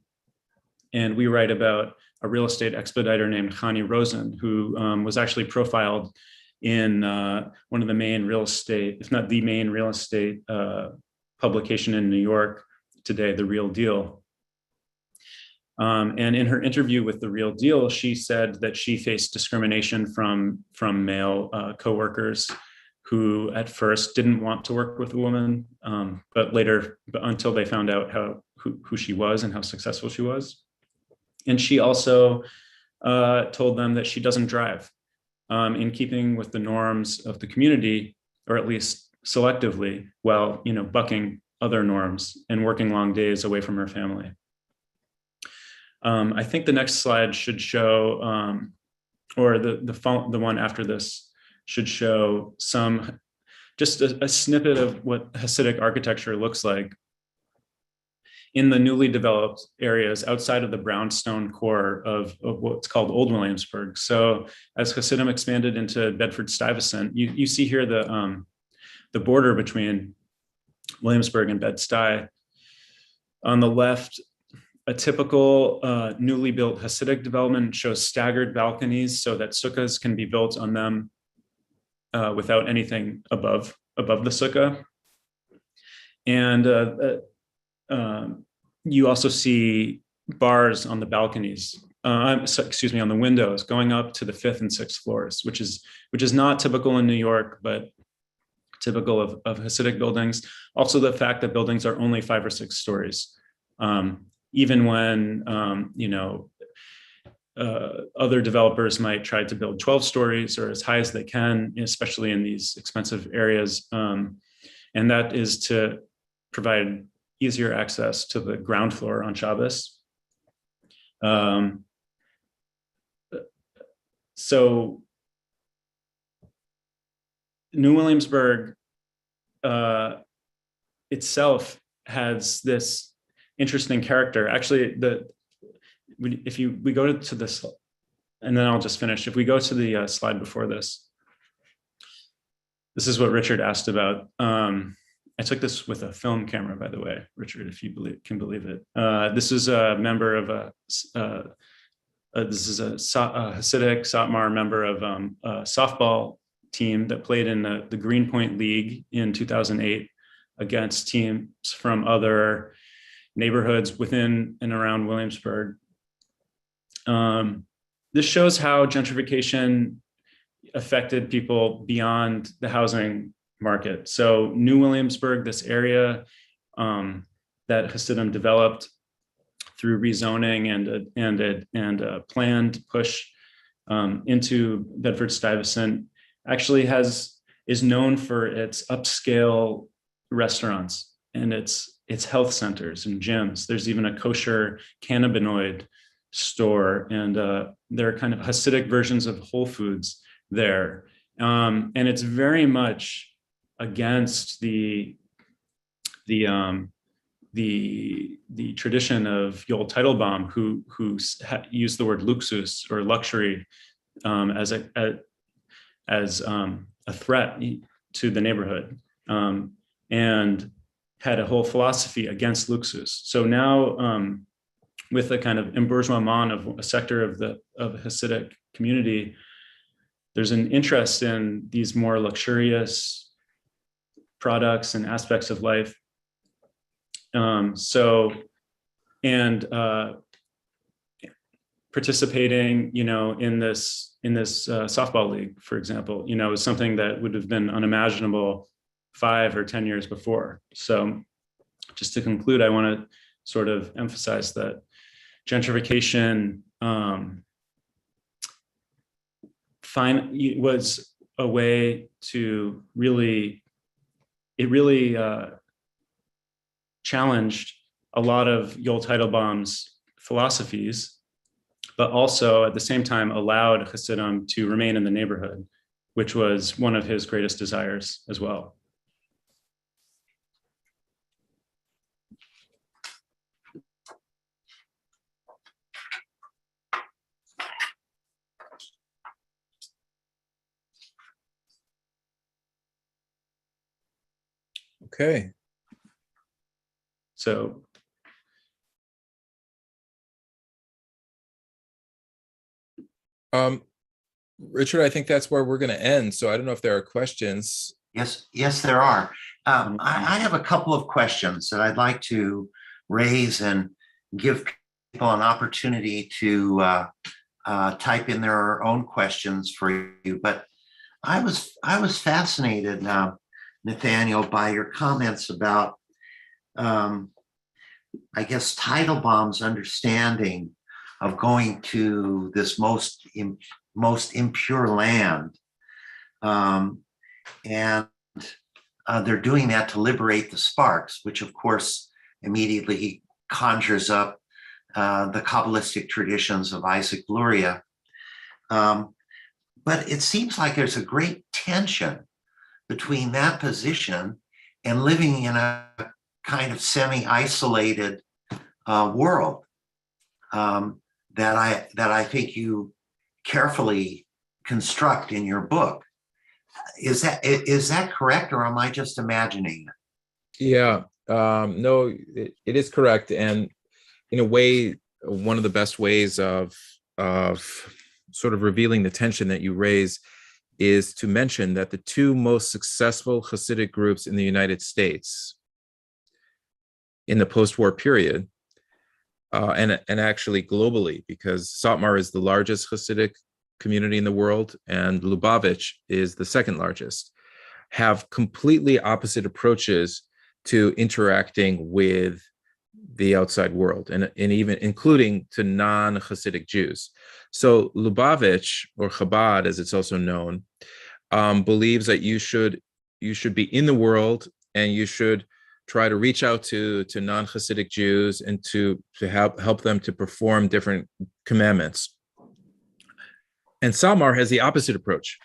[SPEAKER 3] And we write about a real estate expediter named Chani Rosen, who was actually profiled in one of the main real estate, if not the main real estate publication in New York today, The Real Deal. And in her interview with The Real Deal, she said that she faced discrimination from male coworkers who at first didn't want to work with a woman, but later, until they found out who she was and how successful she was. And she also told them that she doesn't drive, in keeping with the norms of the community, or at least selectively, while bucking other norms and working long days away from her family. I think the next slide should show, or the one after this should show just a snippet of what Hasidic architecture looks like in the newly developed areas outside of the brownstone core of what's called Old Williamsburg. So as Hasidim expanded into Bedford-Stuyvesant, you see here the border between Williamsburg and Bed-Stuy. On the left, a typical newly built Hasidic development shows staggered balconies so that sukkahs can be built on them without anything above the sukkah. And you also see bars on the balconies, on the windows going up to the 5th and 6th floors, which is not typical in New York, but typical of Hasidic buildings. Also the fact that buildings are only 5 or 6 stories, even when, other developers might try to build 12 stories or as high as they can, especially in these expensive areas. And that is to provide easier access to the ground floor on Shabbos. So New Williamsburg itself has this interesting character. Actually, if we go to this, and then I'll just finish. If we go to the slide before this, this is what Richard asked about. I took this with a film camera, by the way, Richard, if you can believe it. This is a member of this is a Hasidic Satmar member of a softball team that played in the Greenpoint League in 2008 against teams from other neighborhoods within and around Williamsburg. This shows how gentrification affected people beyond the housing market. So New Williamsburg, this area that Hasidim developed through rezoning and a planned push into Bedford-Stuyvesant, actually is known for its upscale restaurants and its health centers and gyms. There's even a kosher cannabinoid store, and there are kind of Hasidic versions of Whole Foods there. And it's very much against the tradition of Yoel Teitelbaum, who used the word luxus or luxury as as a threat to the neighborhood, and had a whole philosophy against luxus. So now, with the kind of embourgeoisement of a sector of the Hasidic community, there's an interest in these more luxurious products and aspects of life. Participating, in this softball league, for example, is something that would have been unimaginable 5 or 10 years before. So, just to conclude, I want to sort of emphasize that gentrification was a way to really challenged a lot of Yoel Teitelbaum's philosophies, but also at the same time allowed Hasidim to remain in the neighborhood, which was one of his greatest desires as well.
[SPEAKER 2] Okay.
[SPEAKER 3] So
[SPEAKER 2] Richard, I think that's where we're going to end. So I don't know if there are questions.
[SPEAKER 1] Yes, there are. I have a couple of questions that I'd like to raise and give people an opportunity to type in their own questions for you. But I was fascinated, Nathaniel, by your comments about, I guess, Teitelbaum's understanding of going to this most impure land. And they're doing that to liberate the sparks, which of course immediately he conjures up the Kabbalistic traditions of Isaac Luria. But it seems like there's a great tension between that position and living in a kind of semi-isolated world that I think you carefully construct in your book. Is that correct, or am I just imagining it?
[SPEAKER 2] Yeah, no, it is correct. And in a way, one of the best ways of sort of revealing the tension that you raise is to mention that the two most successful Hasidic groups in the United States in the post-war period, and actually globally, because Satmar is the largest Hasidic community in the world and Lubavitch is the second largest, have completely opposite approaches to interacting with the outside world, and even including to non-Hasidic Jews. So Lubavitch, or Chabad as it's also known, believes that you should be in the world and you should try to reach out to non-Hasidic Jews and to help them to perform different commandments. And Satmar has the opposite approach,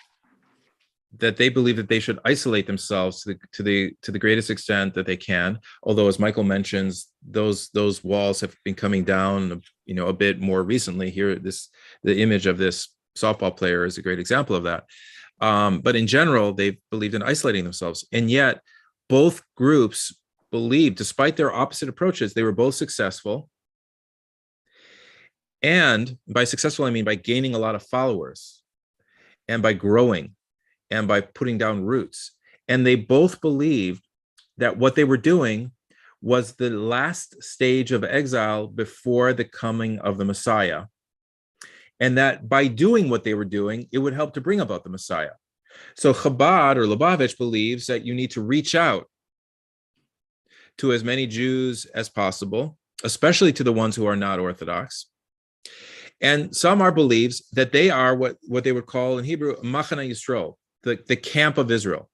[SPEAKER 2] that they believe that they should isolate themselves to the greatest extent that they can. Although, as Michael mentions, those walls have been coming down, a bit more recently. Here, the image of this softball player is a great example of that. But in general, they've believed in isolating themselves, and yet both groups believe, despite their opposite approaches, they were both successful. And by successful, I mean by gaining a lot of followers and by growing and by putting down roots. And they both believed that what they were doing was the last stage of exile before the coming of the Messiah. And that by doing what they were doing, it would help to bring about the Messiah. So Chabad, or Lubavitch, believes that you need to reach out to as many Jews as possible, especially to the ones who are not Orthodox. And Satmar believes that they are what they would call in Hebrew, Machane Yisrael, the camp of Israel,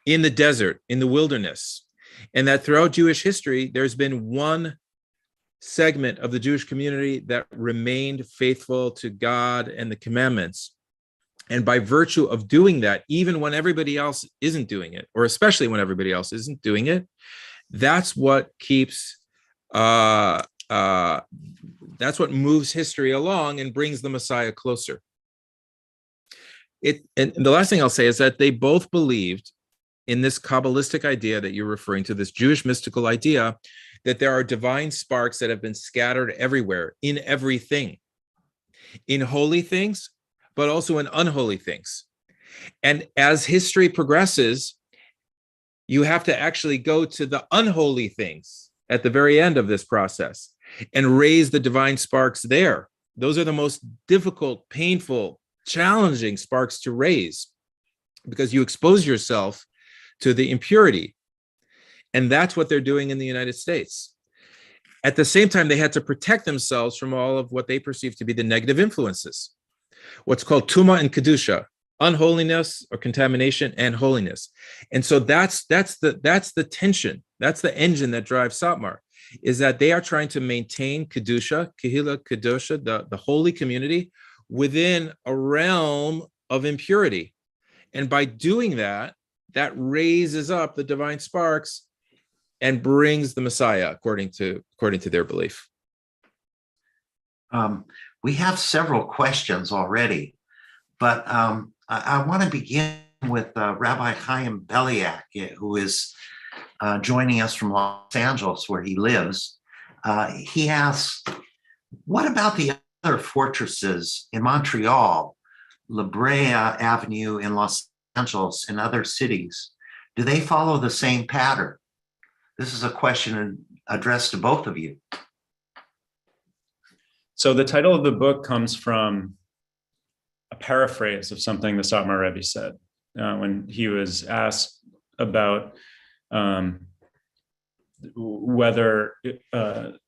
[SPEAKER 2] in the desert, in the wilderness. And that throughout Jewish history, there's been one segment of the Jewish community that remained faithful to God and the commandments. And by virtue of doing that, even when everybody else isn't doing it, or especially when everybody else isn't doing it, that's what keeps, that's what moves history along and brings the Messiah closer. And the last thing I'll say is that they both believed in this Kabbalistic idea that you're referring to, this Jewish mystical idea that there are divine sparks that have been scattered everywhere, in everything, in holy things, but also in unholy things. And as history progresses, you have to actually go to the unholy things at the very end of this process and raise the divine sparks there. Those are the most difficult, painful, challenging sparks to raise, because you expose yourself to the impurity. And that's what they're doing in the United States. At the same time, they had to protect themselves from all of what they perceive to be the negative influences, what's called tuma and kedusha, unholiness or contamination and holiness. And so that's the tension, that's the engine that drives Satmar, is that they are trying to maintain kedusha, kehila kedusha, the holy community, within a realm of impurity. And by doing that, that raises up the divine sparks and brings the Messiah, according to their belief.
[SPEAKER 1] We have several questions already, but I want to begin with Rabbi Chaim Beliak, who is joining us from Los Angeles, where he lives. He asks, what about the other fortresses in Montreal, La Brea Avenue in Los Angeles, and other cities? Do they follow the same pattern? This is a question addressed to both of you.
[SPEAKER 3] So the title of the book comes from a paraphrase of something the Satmar Rebbe said when he was asked about whether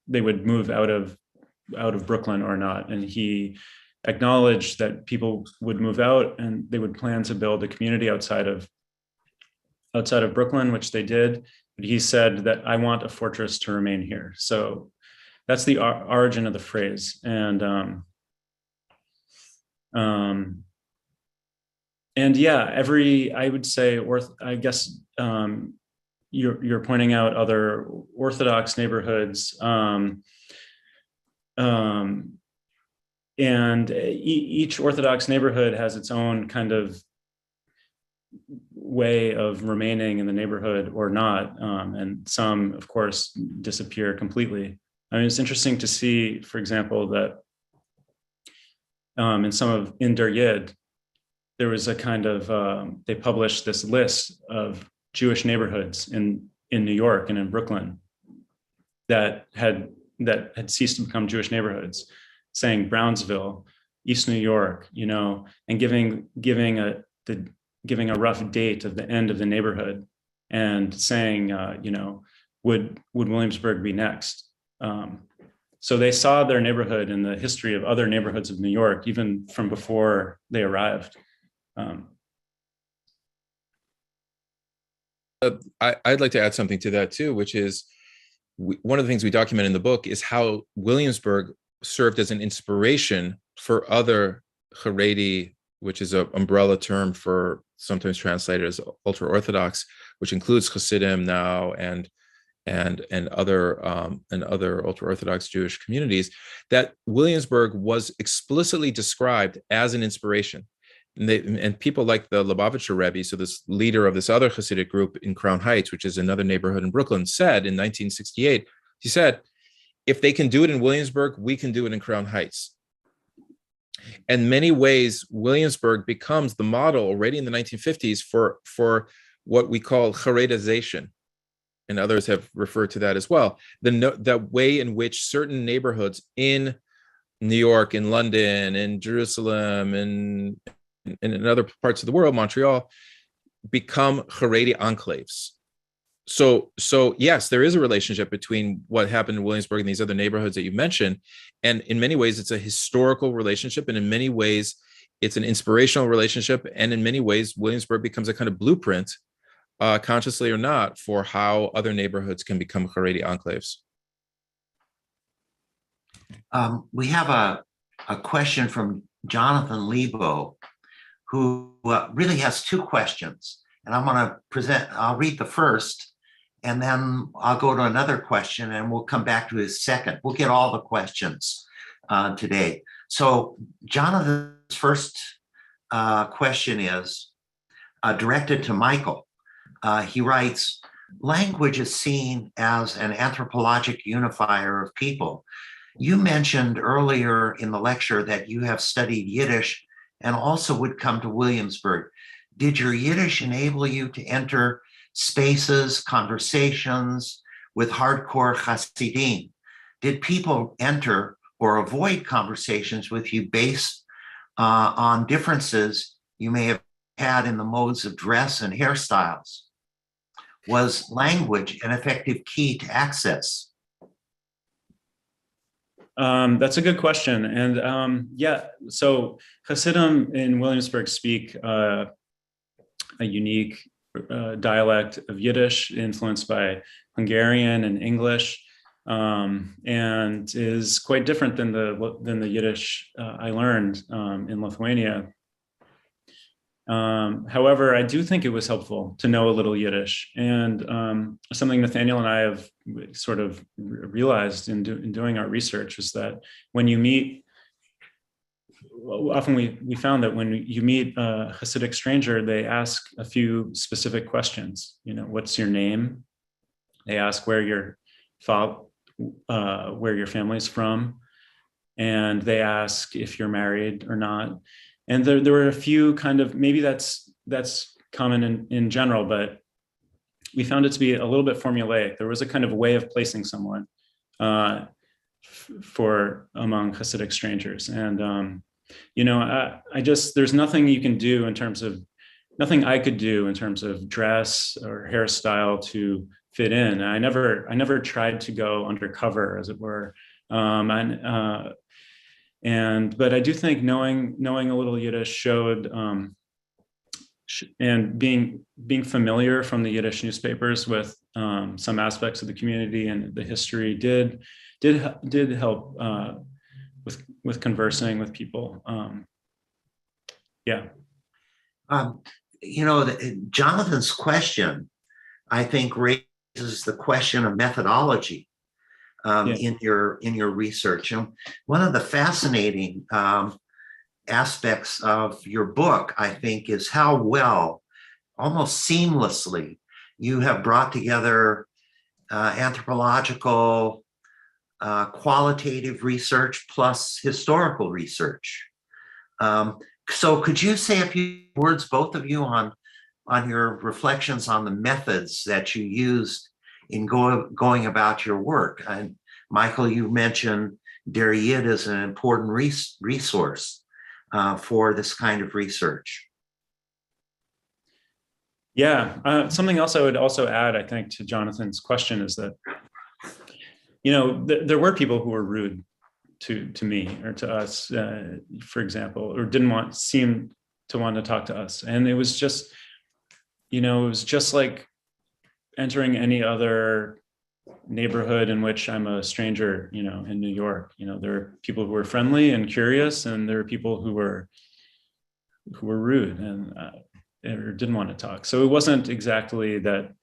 [SPEAKER 3] they would move out of Brooklyn or not. And he acknowledged that people would move out and they would plan to build a community outside of Brooklyn, which they did. But he said that I want a fortress to remain here. So that's the origin of the phrase. And yeah, I would say, I guess you're pointing out other Orthodox neighborhoods, and each Orthodox neighborhood has its own kind of way of remaining in the neighborhood or not. And some, of course, disappear completely. I mean, it's interesting to see, for example, that in Der Yid, there was a kind of, they published this list of Jewish neighborhoods in New York and in Brooklyn that had ceased to become Jewish neighborhoods, saying Brownsville, East New York, and giving a rough date of the end of the neighborhood, and saying, would Williamsburg be next? So they saw their neighborhood in the history of other neighborhoods of New York, even from before they arrived.
[SPEAKER 2] I'd like to add something to that too, which is one of the things we document in the book is how Williamsburg served as an inspiration for other Haredi, which is an umbrella term for sometimes translated as ultra-Orthodox, which includes Hasidim now and other ultra-Orthodox Jewish communities, that Williamsburg was explicitly described as an inspiration. And people like the Lubavitcher Rebbe, so this leader of this other Hasidic group in Crown Heights, which is another neighborhood in Brooklyn, said in 1968, he said, if they can do it in Williamsburg, we can do it in Crown Heights. In many ways, Williamsburg becomes the model already in the 1950s for what we call Haredization. And others have referred to that as well. The way in which certain neighborhoods in New York, in London, in Jerusalem, and in other parts of the world, Montreal, become Haredi enclaves. So yes, there is a relationship between what happened in Williamsburg and these other neighborhoods that you mentioned. And in many ways, it's a historical relationship. And in many ways, it's an inspirational relationship. And in many ways, Williamsburg becomes a kind of blueprint, consciously or not, for how other neighborhoods can become Haredi enclaves.
[SPEAKER 1] We have a question from Jonathan Lebo, who really has two questions. And I'm going to I'll read the first, and then I'll go to another question, and we'll come back to his second. We'll get all the questions today. So Jonathan's first question is directed to Michael. He writes, language is seen as an anthropologic unifier of people. You mentioned earlier in the lecture that you have studied Yiddish and also would come to Williamsburg. Did your Yiddish enable you to enter spaces, conversations with hardcore Hasidim? Did people enter or avoid conversations with you based on differences you may have had in the modes of dress and hairstyles? Was language an effective key to access?
[SPEAKER 3] That's a good question. And yeah, so Hasidim in Williamsburg speak a unique dialect of Yiddish influenced by Hungarian and English, and is quite different than the Yiddish I learned in Lithuania. However, I do think it was helpful to know a little Yiddish, and something Nathaniel and I have sort of realized in doing our research is that when you meet, often we found that when you meet a Hasidic stranger, they ask a few specific questions. You know, what's your name? They ask where your family's from, and they ask if you're married or not. And there were a few kind of, maybe that's common in general, but we found it to be a little bit formulaic. There was a kind of way of placing someone for among Hasidic strangers. And, you know, there's nothing you can do nothing I could do in terms of dress or hairstyle to fit in. I never tried to go undercover, as it were. But I do think knowing a little Yiddish showed, and being familiar from the Yiddish newspapers with some aspects of the community and the history did help with conversing with people. Yeah.
[SPEAKER 1] You know, Jonathan's question, I think, raises the question of methodology. In your research. And one of the fascinating aspects of your book, I think, is how well, almost seamlessly, you have brought together anthropological, qualitative research plus historical research. So could you say a few words, both of you, on your reflections on the methods that you used in going about your work? And Michael, you mentioned Der Yid as an important resource for this kind of research.
[SPEAKER 3] Yeah, something else I would also add, I think, to Jonathan's question is that, you know, there were people who were rude to me or to us, for example, or seem to want to talk to us. And it was just, you know, it was just like entering any other neighborhood in which I'm a stranger, you know, in New York. You know, there are people who were friendly and curious, and there are people who were rude and or didn't want to talk. So it wasn't exactly that.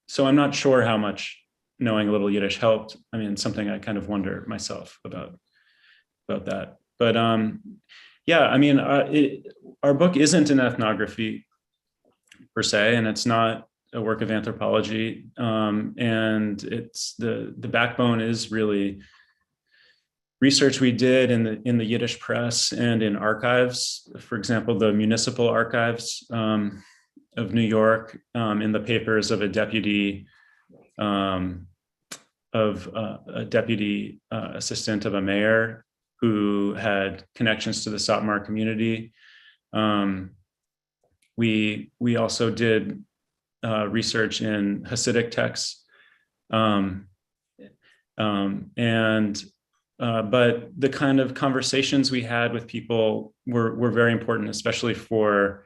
[SPEAKER 3] So I'm not sure how much knowing a little Yiddish helped. I mean, something I kind of wonder myself about that. But yeah, I mean, our book isn't an ethnography per se, and it's not a work of anthropology, and it's the backbone is really research we did in the Yiddish press and in archives. For example, the municipal archives of New York, in the papers of a deputy assistant of a mayor who had connections to the Satmar community. We also did research in Hasidic texts, but the kind of conversations we had with people were very important, especially for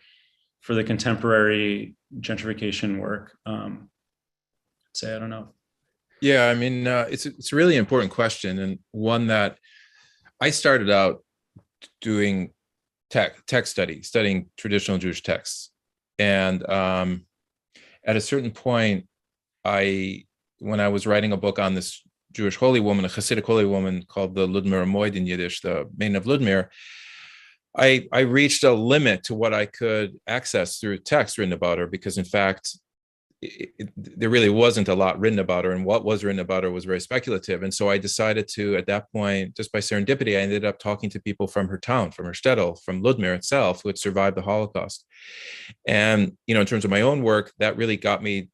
[SPEAKER 3] the contemporary gentrification work. I don't know.
[SPEAKER 2] Yeah, I mean, it's a really important question, and one that I started out doing text studying traditional Jewish texts, and at a certain point, when I was writing a book on this Jewish holy woman, a Hasidic holy woman called the Ludmira Moed in Yiddish, the Maiden of Ludmir, I reached a limit to what I could access through text written about her, because in fact, there really wasn't a lot written about her, and what was written about her was very speculative. And so I decided to, at that point, just by serendipity, I ended up talking to people from her town, from her shtetl, from Ludmir itself, who had survived the Holocaust. And, in terms of my own work, that really got me.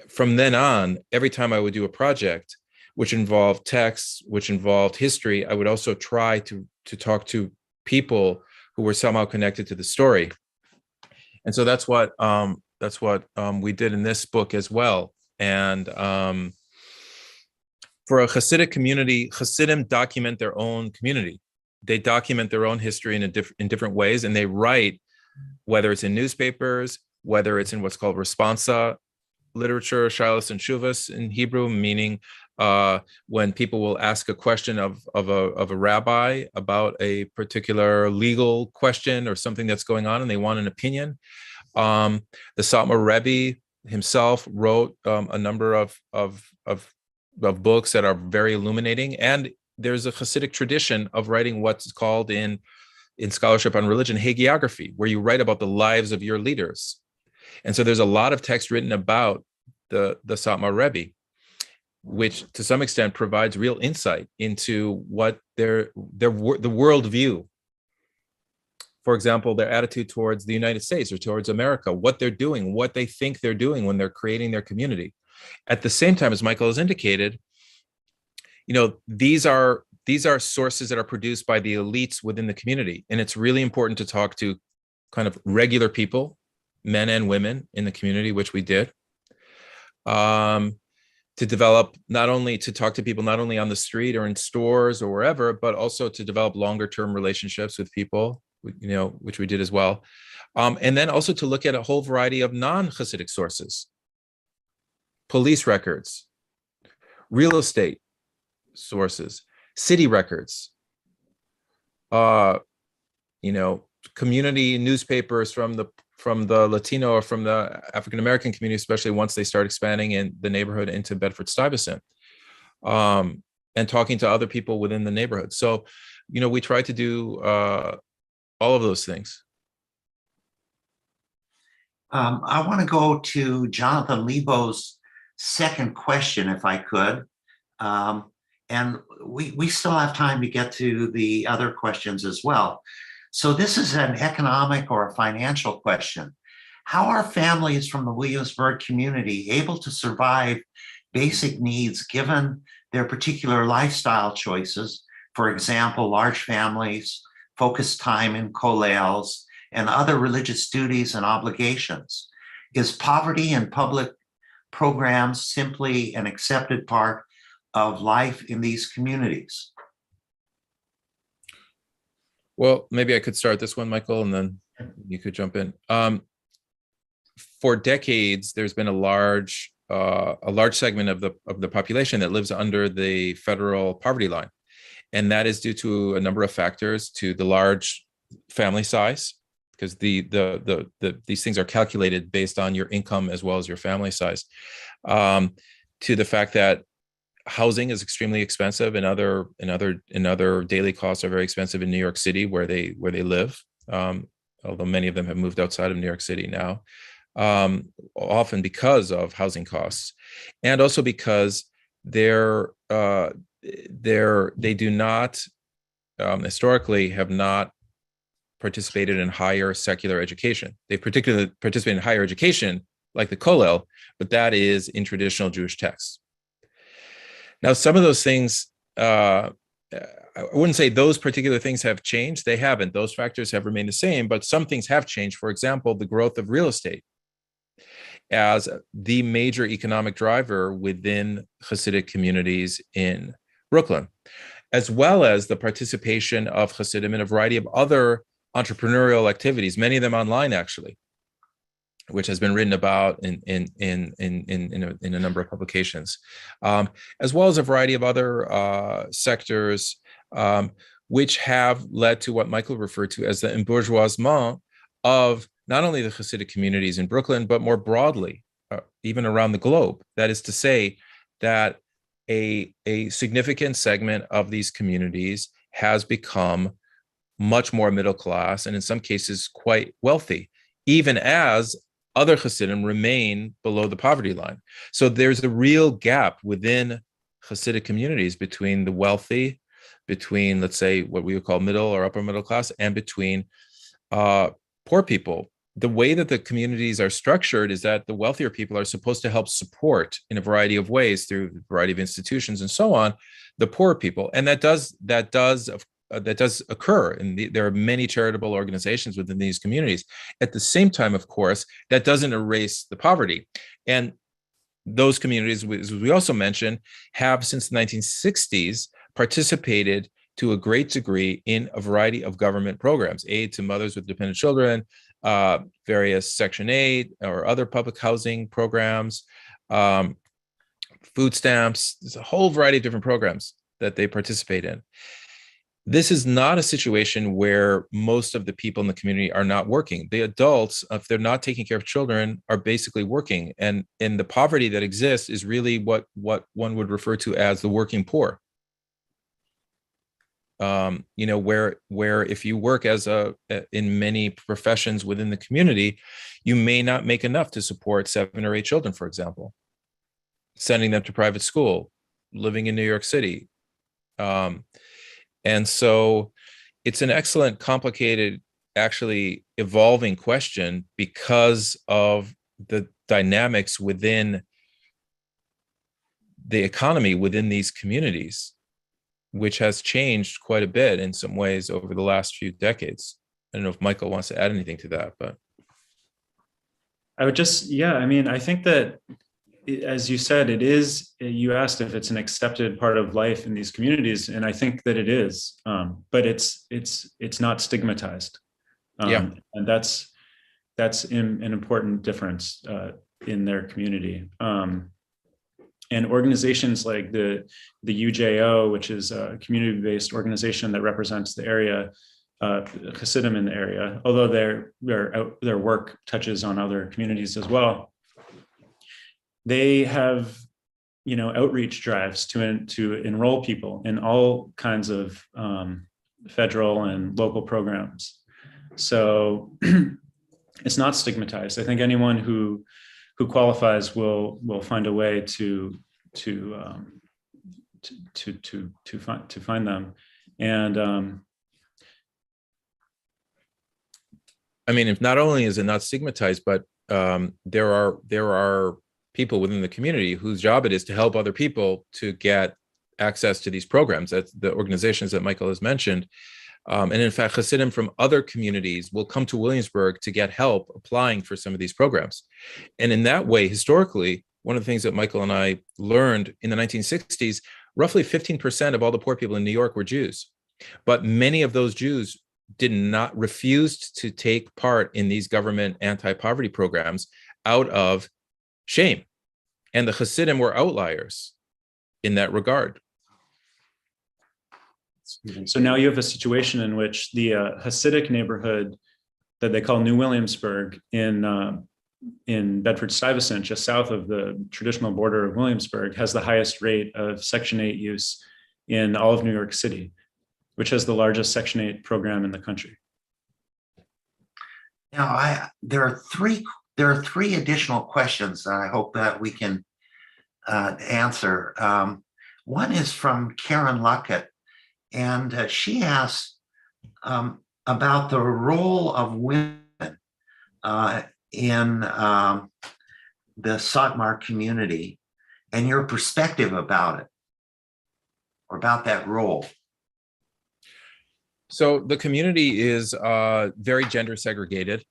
[SPEAKER 2] From then on, every time I would do a project which involved text, which involved history, I would also try to talk to people who were somehow connected to the story. And so that's what we did in this book as well. And for a Hasidic community, Hasidim document their own community. They document their own history in different ways, and they write, whether it's in newspapers, whether it's in what's called responsa literature, shilas and shuvas in Hebrew, meaning when people will ask a question of a rabbi about a particular legal question or something that's going on, and they want an opinion. The Satmar Rebbe himself wrote a number of books that are very illuminating, and there's a Hasidic tradition of writing what's called in scholarship on religion hagiography, where you write about the lives of your leaders. And so there's a lot of text written about the Satmar Rebbe, which to some extent provides real insight into what the worldview, for example, their attitude towards the United States or towards America, what they're doing, what they think they're doing when they're creating their community. At the same time, as Michael has indicated, these are sources that are produced by the elites within the community. And it's really important to talk to kind of regular people, men and women in the community, which we did, to develop, to talk to people not only on the street or in stores or wherever, but also to develop longer term relationships with people, which we did as well. And then also to look at a whole variety of non-Hasidic sources, police records, real estate sources, city records, community newspapers from the Latino or from the African American community, especially once they start expanding in the neighborhood into Bedford-Stuyvesant, and talking to other people within the neighborhood. So, we try to do all of those things.
[SPEAKER 1] I want to go to Jonathan Lebo's second question, if I could. And we still have time to get to the other questions as well. So this is an economic or a financial question. How are families from the Williamsburg community able to survive basic needs given their particular lifestyle choices? For example, large families, focused time in kollels, and other religious duties and obligations. Is poverty in public programs simply an accepted part of life in these communities?
[SPEAKER 2] Well, maybe I could start this one, Michael, and then you could jump in. For decades, there's been a large segment of the population that lives under the federal poverty line, and that is due to a number of factors: to the large family size, because these things are calculated based on your income as well as your family size, to the fact that housing is extremely expensive, and other daily costs are very expensive in New York City, where they live. Although many of them have moved outside of New York City now, often because of housing costs, and also because they do not historically have not participated in higher secular education. They particularly participate in higher education, like the Kollel, but that is in traditional Jewish texts. Now, some of those things, I wouldn't say those particular things have changed. They haven't. Those factors have remained the same, but some things have changed. For example, the growth of real estate as the major economic driver within Hasidic communities in Brooklyn, as well as the participation of Hasidim in a variety of other entrepreneurial activities, many of them online, actually, which has been written about in a number of publications, as well as a variety of other sectors, which have led to what Michael referred to as the embourgeoisement of not only the Hasidic communities in Brooklyn, but more broadly, even around the globe. That is to say that a significant segment of these communities has become much more middle class, and in some cases quite wealthy, even as other Hasidim remain below the poverty line. So there's a real gap within Hasidic communities between the wealthy, between, let's say, what we would call middle or upper middle class, and between poor people. The way that the communities are structured is that the wealthier people are supposed to help support in a variety of ways through a variety of institutions and so on, the poor people. And that does occur. And there are many charitable organizations within these communities. At the same time, of course, that doesn't erase the poverty. And those communities, as we also mentioned, have since the 1960s participated to a great degree in a variety of government programs, aid to mothers with dependent children, various Section 8 or other public housing programs, food stamps. There's a whole variety of different programs that they participate in. This is not a situation where most of the people in the community are not working. The adults, if they're not taking care of children, are basically working. And the poverty that exists is really what one would refer to as the working poor. Where if you work in many professions within the community, you may not make enough to support 7 or 8 children, for example, sending them to private school, living in New York City. And so it's an excellent, complicated, actually evolving question because of the dynamics within the economy within these communities, which has changed quite a bit in some ways over the last few decades. I don't know if Michael wants to add anything to that, but.
[SPEAKER 3] I would just, I think that, as you said, you asked if it's an accepted part of life in these communities, and I think that it is, but it's not stigmatized. And that's an important difference in their community. And organizations like the UJO, which is a community-based organization that represents the area, Hasidim in the area, although their work touches on other communities as well. They have, outreach drives to enroll people in all kinds of federal and local programs. So it's not stigmatized. I think anyone who qualifies will find a way to find them. And
[SPEAKER 2] if not only is it not stigmatized, but there are people within the community whose job it is to help other people to get access to these programs. That's the organizations that Michael has mentioned. And in fact, Hasidim from other communities will come to Williamsburg to get help applying for some of these programs. And in that way, historically, one of the things that Michael and I learned in the 1960s, roughly 15% of all the poor people in New York were Jews. But many of those Jews refused to take part in these government anti-poverty programs out of shame. And the Hasidim were outliers in that regard.
[SPEAKER 3] So now you have a situation in which the Hasidic neighborhood that they call New Williamsburg in Bedford-Stuyvesant, just south of the traditional border of Williamsburg, has the highest rate of Section 8 use in all of New York City, which has the largest Section 8 program in the country.
[SPEAKER 1] Now, there are three additional questions that I hope that we can answer. One is from Karen Luckett, and she asks about the role of women in the Satmar community and your perspective about it, or about that role.
[SPEAKER 2] So the community is very gender segregated,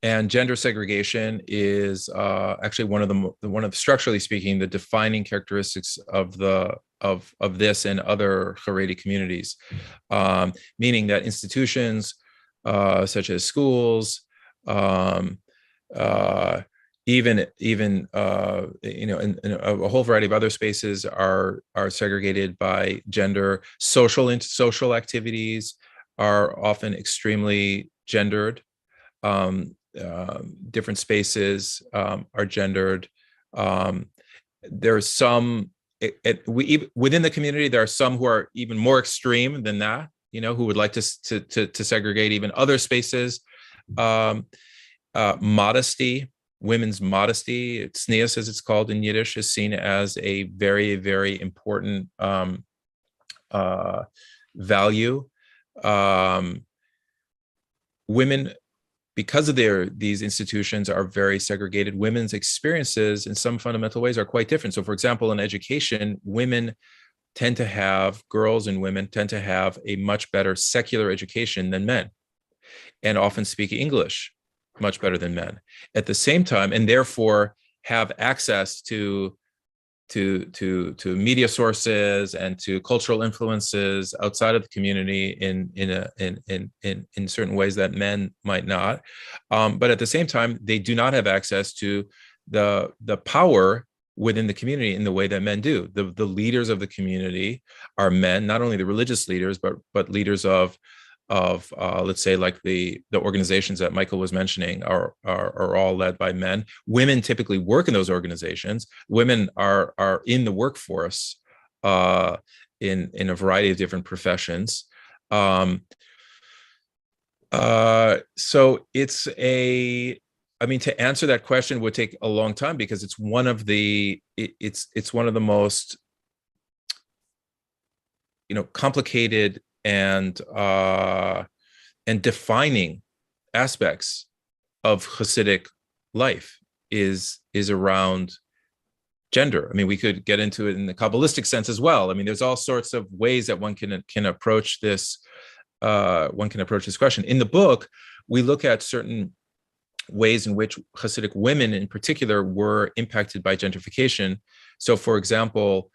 [SPEAKER 2] and gender segregation is actually one of structurally speaking, the defining characteristics of this and other Haredi communities, meaning that institutions such as schools, even in a whole variety of other spaces are segregated by gender. Social activities are often extremely gendered. Different spaces are gendered. There's some within the community. There are some who are even more extreme than that. who would like to segregate even other spaces. Modesty, women's modesty, tznius as it's called in Yiddish, is seen as a very, very important value. Women, because of these institutions are very segregated, women's experiences in some fundamental ways are quite different. So for example, in education, girls and women tend to have a much better secular education than men, and often speak English much better than men at the same time, and therefore have access to media sources and to cultural influences outside of the community in certain ways that men might not. But at the same time, they do not have access to the power within the community in the way that men do. The leaders of the community are men, not only the religious leaders, but leaders of let's say like the organizations that Michael was mentioning are all led by men. Women typically work in those organizations. Women are in the workforce in a variety of different professions. So it's to answer that question would take a long time, because it's one of the most complicated and defining aspects of Hasidic life is around gender. We could get into it in the Kabbalistic sense as well. There's all sorts of ways that one can approach this. One can approach this question. In the book, we look at certain ways in which Hasidic women in particular were impacted by gentrification. So for example,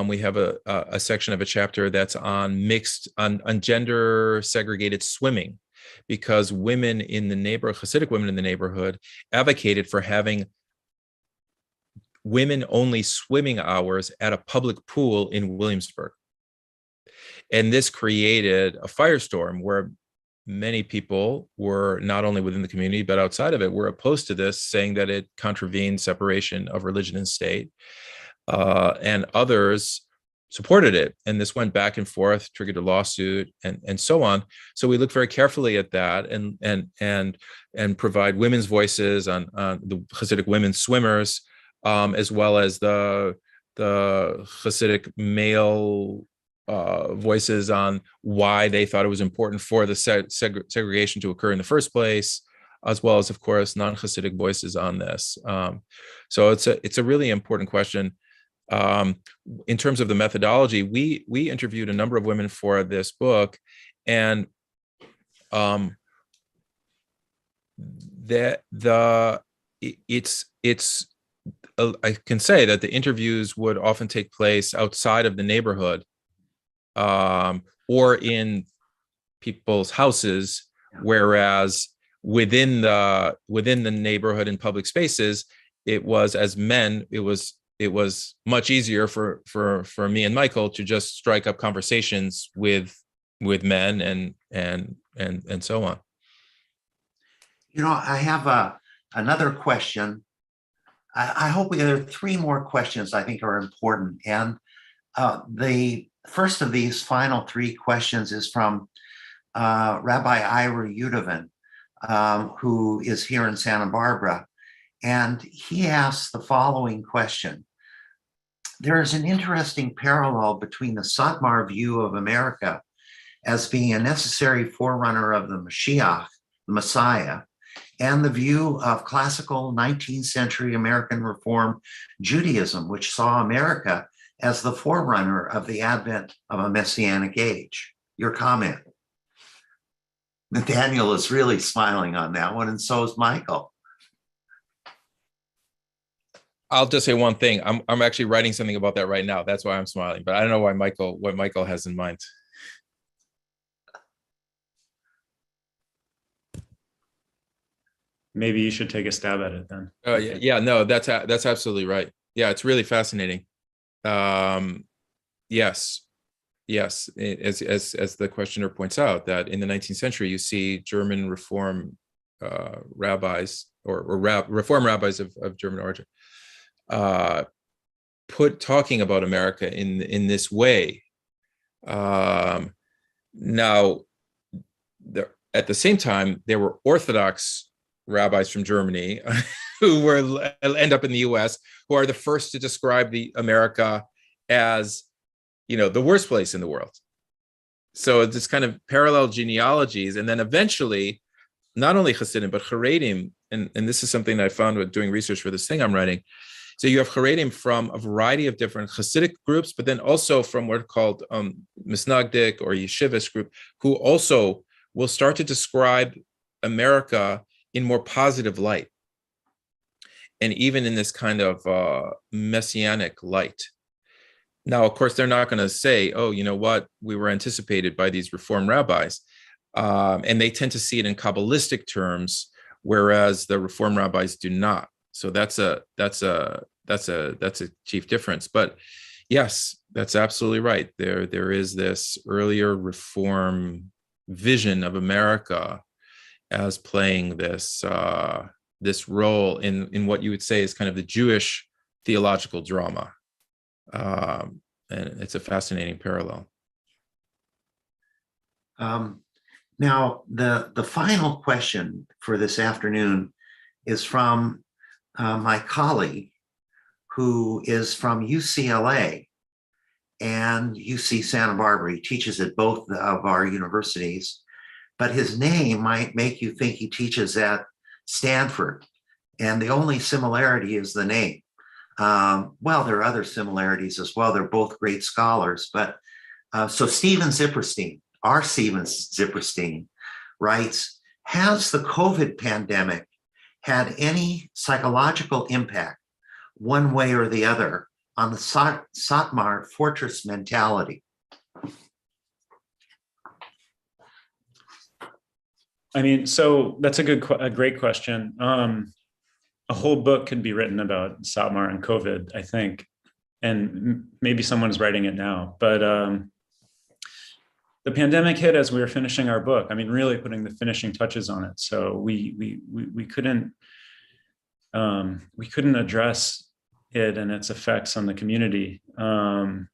[SPEAKER 2] we have a section of a chapter that's on gender segregated swimming, because Hasidic women in the neighborhood advocated for having women only swimming hours at a public pool in Williamsburg. And this created a firestorm where many people were, not only within the community, but outside of it, were opposed to this, saying that it contravened separation of religion and state. And others supported it. And this went back and forth, triggered a lawsuit, and so on. So we look very carefully at that and provide women's voices on the Hasidic women swimmers, as well as the Hasidic male voices on why they thought it was important for the segregation to occur in the first place, as well as, of course, non-Hasidic voices on this. So it's a really important question. In terms of the methodology, we interviewed a number of women for this book, and I can say that the interviews would often take place outside of the neighborhood, or in people's houses, whereas within the neighborhood and public spaces, it was, as men, it was much easier for me and Michael to just strike up conversations with men and so on.
[SPEAKER 1] I have another question. I hope there are three more questions I think are important. And the first of these final three questions is from Rabbi Ira Yudovin, who is here in Santa Barbara. And he asks the following question. There is an interesting parallel between the Satmar view of America as being a necessary forerunner of the Mashiach, the Messiah, and the view of classical 19th century American Reform Judaism, which saw America as the forerunner of the advent of a Messianic age. Your comment. Nathaniel is really smiling on that one, and so is Michael.
[SPEAKER 2] I'll just say one thing. I'm actually writing something about that right now. That's why I'm smiling, but I don't know what Michael has in mind.
[SPEAKER 3] Maybe you should take a stab at it then.
[SPEAKER 2] Oh yeah, no, that's absolutely right. Yeah, it's really fascinating. Yes, as the questioner points out, that in the 19th century, you see German Reform rabbis or Reform rabbis of German origin talking about America in this way, Now, at the same time, there were Orthodox rabbis from Germany who were end up in the U.S. who are the first to describe the America as, the worst place in the world. So it's this kind of parallel genealogies, and then eventually, not only Hasidim but Haredim, and this is something that I found with doing research for this thing I'm writing. So you have Haredim from a variety of different Hasidic groups, but then also from what are called Misnagdic or Yeshivist group, who also will start to describe America in more positive light, and even in this kind of messianic light. Now, of course, they're not going to say, oh, you know what, we were anticipated by these Reform rabbis. And they tend to see it in Kabbalistic terms, whereas the Reform rabbis do not. So that's a chief difference. But yes, that's absolutely right. There is this earlier Reform vision of America as playing this role in what you would say is kind of the Jewish theological drama. And it's a fascinating parallel.
[SPEAKER 1] Now, the final question for this afternoon is from my colleague, who is from UCLA and UC Santa Barbara. He teaches at both of our universities, but his name might make you think he teaches at Stanford, and the only similarity is the name. Well, there are other similarities as well. They're both great scholars, but so Steven Zipperstein, our Steven Zipperstein, writes, has the COVID pandemic had any psychological impact one way or the other on the Satmar fortress mentality?
[SPEAKER 3] I mean, so that's a great question. A whole book could be written about Satmar and COVID, I think, and maybe someone's writing it now. But the pandemic hit as we were finishing our book. I mean, really putting the finishing touches on it. So we couldn't address it and its effects on the community. But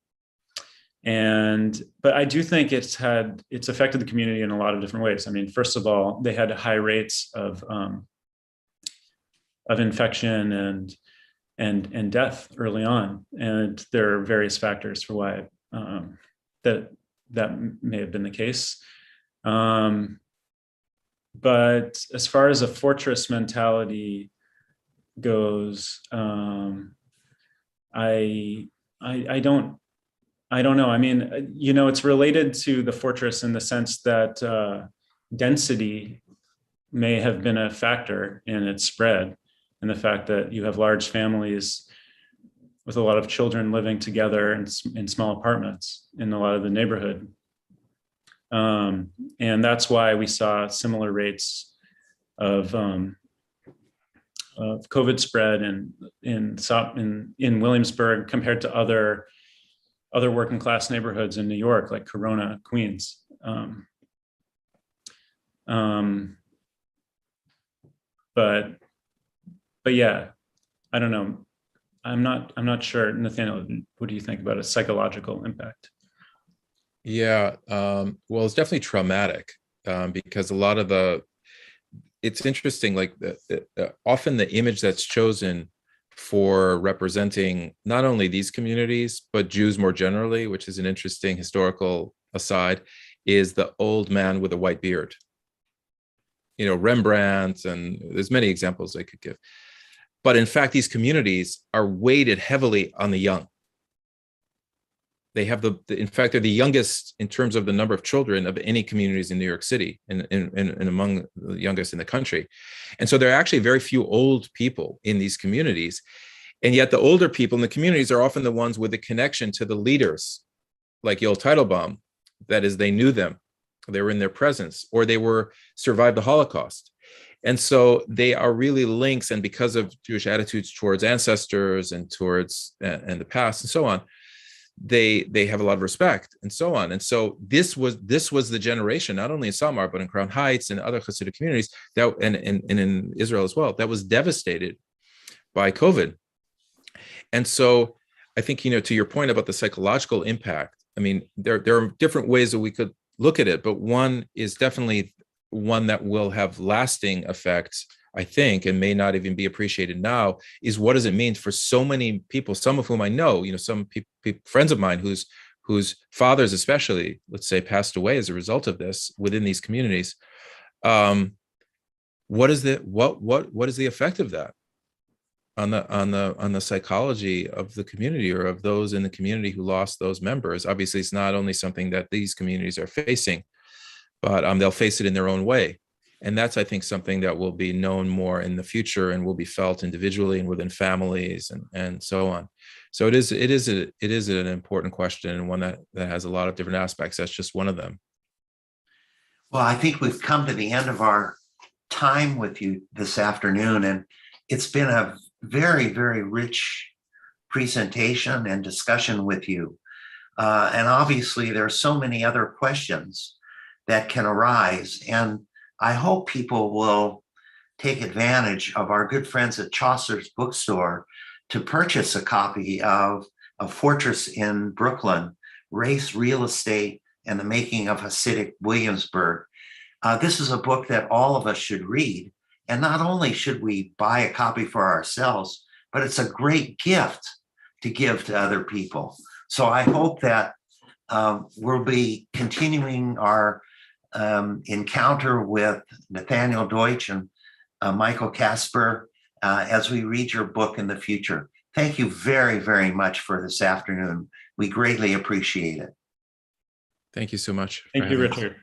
[SPEAKER 3] I do think it's affected the community in a lot of different ways. I mean, first of all, they had high rates of infection and death early on, and there are various factors for why that may have been the case. But as far as a fortress mentality goes, I don't know. I mean, it's related to the fortress in the sense that density may have been a factor in its spread, and the fact that you have large families with a lot of children living together in small apartments in a lot of the neighborhood. And that's why we saw similar rates of COVID spread in Williamsburg compared to other working class neighborhoods in New York, like Corona, Queens. But yeah, I don't know. I'm not sure. Nathaniel, what do you think about a psychological impact?
[SPEAKER 2] Yeah, well, it's definitely traumatic because a lot of it's interesting, like often the image that's chosen for representing not only these communities, but Jews more generally, which is an interesting historical aside, is the old man with a white beard. Rembrandt, and there's many examples I could give. But in fact, these communities are weighted heavily on the young. They have in fact, they're the youngest in terms of the number of children of any communities in New York City and among the youngest in the country. And so there are actually very few old people in these communities. And yet the older people in the communities are often the ones with the connection to the leaders, like Yoel Teitelbaum. That is, they knew them, they were in their presence, or they survived the Holocaust. And so they are really links, and because of Jewish attitudes towards ancestors and towards and the past and so on, they have a lot of respect and so on. And so this was the generation, not only in Samar, but in Crown Heights and other Hasidic communities and in Israel as well, that was devastated by COVID. And so I think, to your point about the psychological impact, I mean, there are different ways that we could look at it, but one is definitely one that will have lasting effects, I think, and may not even be appreciated now, is what does it mean for so many people, some of whom I know, some friends of mine whose fathers especially, let's say, passed away as a result of this within these communities. What is the effect of that on the psychology of the community, or of those in the community who lost those members? Obviously, it's not only something that these communities are facing, but they'll face it in their own way. And that's, I think, something that will be known more in the future and will be felt individually and within families and so on. So it is an important question, and one that has a lot of different aspects. That's just one of them.
[SPEAKER 1] Well, I think we've come to the end of our time with you this afternoon, and it's been a very, very rich presentation and discussion with you. And obviously, there are so many other questions that can arise. And I hope people will take advantage of our good friends at Chaucer's Bookstore to purchase a copy of A Fortress in Brooklyn, Race, Real Estate, and the Making of Hasidic Williamsburg. This is a book that all of us should read. And not only should we buy a copy for ourselves, but it's a great gift to give to other people. So I hope that we'll be continuing our encounter with Nathaniel Deutsch and Michael Kasper as we read your book in the future. Thank you very, very much for this afternoon. We greatly appreciate it.
[SPEAKER 2] Thank you so much.
[SPEAKER 3] Thank you, Richard.